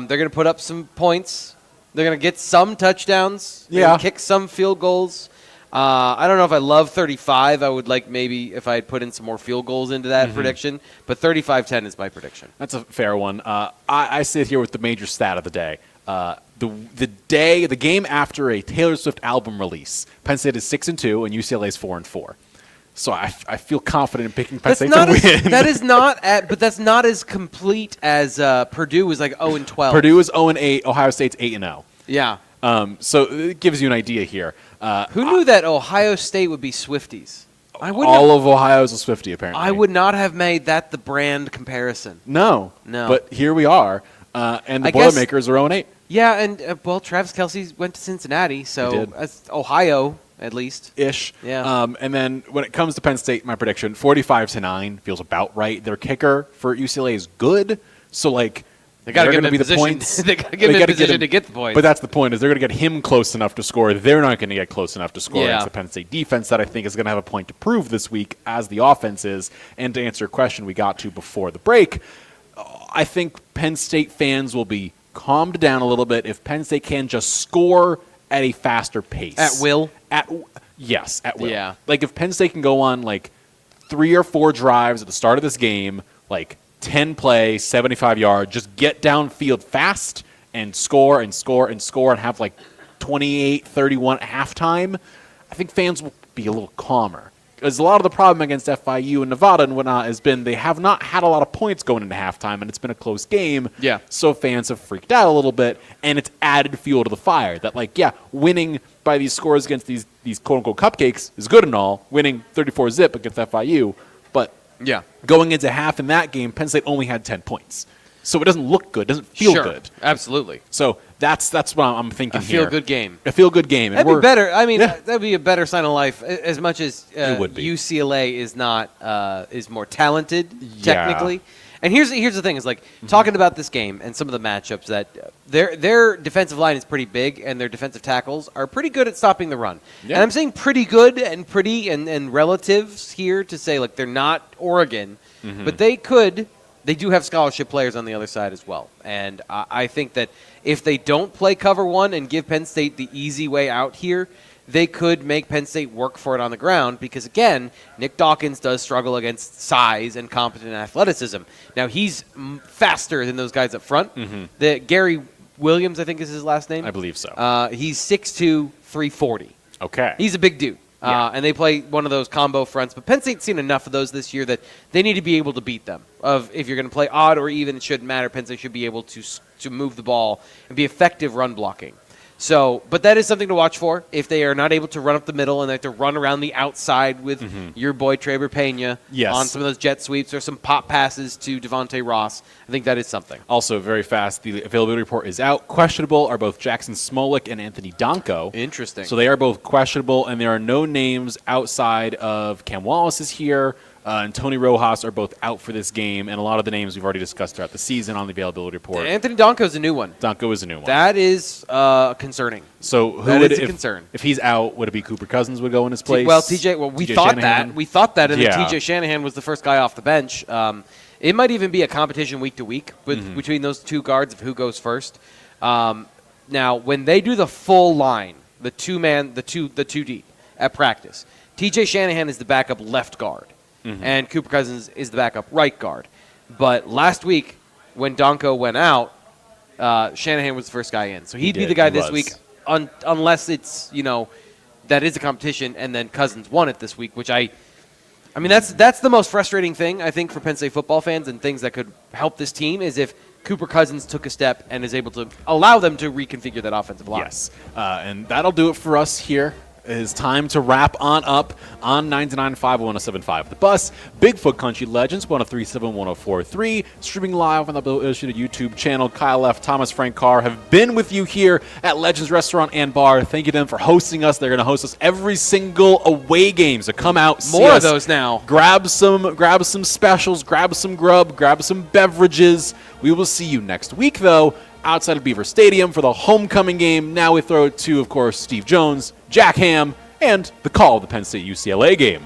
They're going to put up some points. They're going to get some touchdowns. They're gonna kick some field goals. I don't know if I love 35. I would like maybe if I had put in some more field goals into that prediction. But 35-10 is my prediction. That's a fair one. I sit here with the major stat of the day. The game after a Taylor Swift album release, Penn State is 6-2 and UCLA is 4-4. So I feel confident in picking Penn State to win. That is not, but that's not as complete as Purdue was 0-12. Purdue is 0-8. Ohio State's 8-0. Yeah. So it gives you an idea here. Who knew that Ohio State would be Swifties? All of Ohio's a Swiftie, apparently. I would not have made that the brand comparison. No. But here we are, and the Boilermakers are 0-8. Yeah, and Travis Kelce went to Cincinnati, so that's Ohio at least. Ish. Yeah. And then when it comes to Penn State, my prediction, 45-9 feels about right. Their kicker for UCLA is good, so they got to give him be the points. They got to give him position to get the points. But that's the point, is they're going to get him close enough to score. They're not going to get close enough to score against the Penn State defense that I think is going to have a point to prove this week as the offense is. And to answer a question we got to before the break, I think Penn State fans will be calmed down a little bit if Penn State can just score at a faster pace. At will? Yes, at will. Yeah. If Penn State can go on 3 or 4 drives at the start of this game, 10 play, 75 yards, just get downfield fast and score and score and score and have 28-31 at halftime, I think fans will be a little calmer. Because a lot of the problem against FIU and Nevada and whatnot has been they have not had a lot of points going into halftime, and it's been a close game. Yeah. So fans have freaked out a little bit, and it's added fuel to the fire. That, winning by these scores against these quote-unquote cupcakes is good and all. Winning 34-zip against FIU, but going into half in that game, Penn State only had 10 points. So it doesn't look good, doesn't feel good. Absolutely. So that's what I'm thinking here. A feel-good game. A feel-good game. That'd be better. I mean, that'd be a better sign of life, as much as UCLA is not is more talented technically. And here's the thing: is talking about this game and some of the matchups that their defensive line is pretty big, and their defensive tackles are pretty good at stopping the run. Yeah. And I'm saying pretty good and relatives here to say they're not Oregon, but they do have scholarship players on the other side as well. And I think that if they don't play cover one and give Penn State the easy way out here, they could make Penn State work for it on the ground because, again, Nick Dawkins does struggle against size and competent athleticism. Now, he's faster than those guys up front. Gary Williams, I think is his last name. I believe so. He's 6'2", 340. Okay. He's a big dude. And they play one of those combo fronts. But Penn State's seen enough of those this year that they need to be able to beat them. If you're going to play odd or even, it shouldn't matter. Penn State should be able to move the ball and be effective run blocking. So, but that is something to watch for. If they are not able to run up the middle and they have to run around the outside with your boy Traber Pena on some of those jet sweeps or some pop passes to Devontae Ross, I think that is something. Also, very fast, the availability report is out. Questionable are both Jackson Smolik and Anthony Donko. Interesting. So they are both questionable, and there are no names outside of Cam Wallace is here. And Tony Rojas are both out for this game, and a lot of the names we've already discussed throughout the season on the availability report. Anthony Donko is a new one. Donko is a new one. That is concerning. So that is a concern. If he's out, would it be Cooper Cousins would go in his place? We thought Shanahan? that. We thought that, and then TJ Shanahan was the first guy off the bench. It might even be a competition week to week between those two guards of who goes first. Now, when they do the full line, the two-man, the two deep at practice, TJ Shanahan is the backup left guard. And Cooper Cousins is the backup right guard. But last week, when Donko went out, Shanahan was the first guy in. So he'd be the guy this week, unless it's, that is a competition, and then Cousins won it this week, which I mean, that's the most frustrating thing, I think, for Penn State football fans and things that could help this team is if Cooper Cousins took a step and is able to allow them to reconfigure that offensive line. Yes, and that'll do it for us here. It is time to wrap on up on 99.5 107.5 The Bus, Bigfoot Country Legends, 103.7 104.3, streaming live on the Bill Illustrated YouTube channel. Kyle F., Thomas Frank Carr have been with you here at Legends Restaurant and Bar. Thank you to them for hosting us. They're going to host us every single away game, so come out, see More us, of those now. Grab some specials, grab some grub, grab some beverages. We will see you next week, though, outside of Beaver Stadium for the homecoming game. Now we throw it to, of course, Steve Jones, Jack Ham, and the call of the Penn State UCLA game.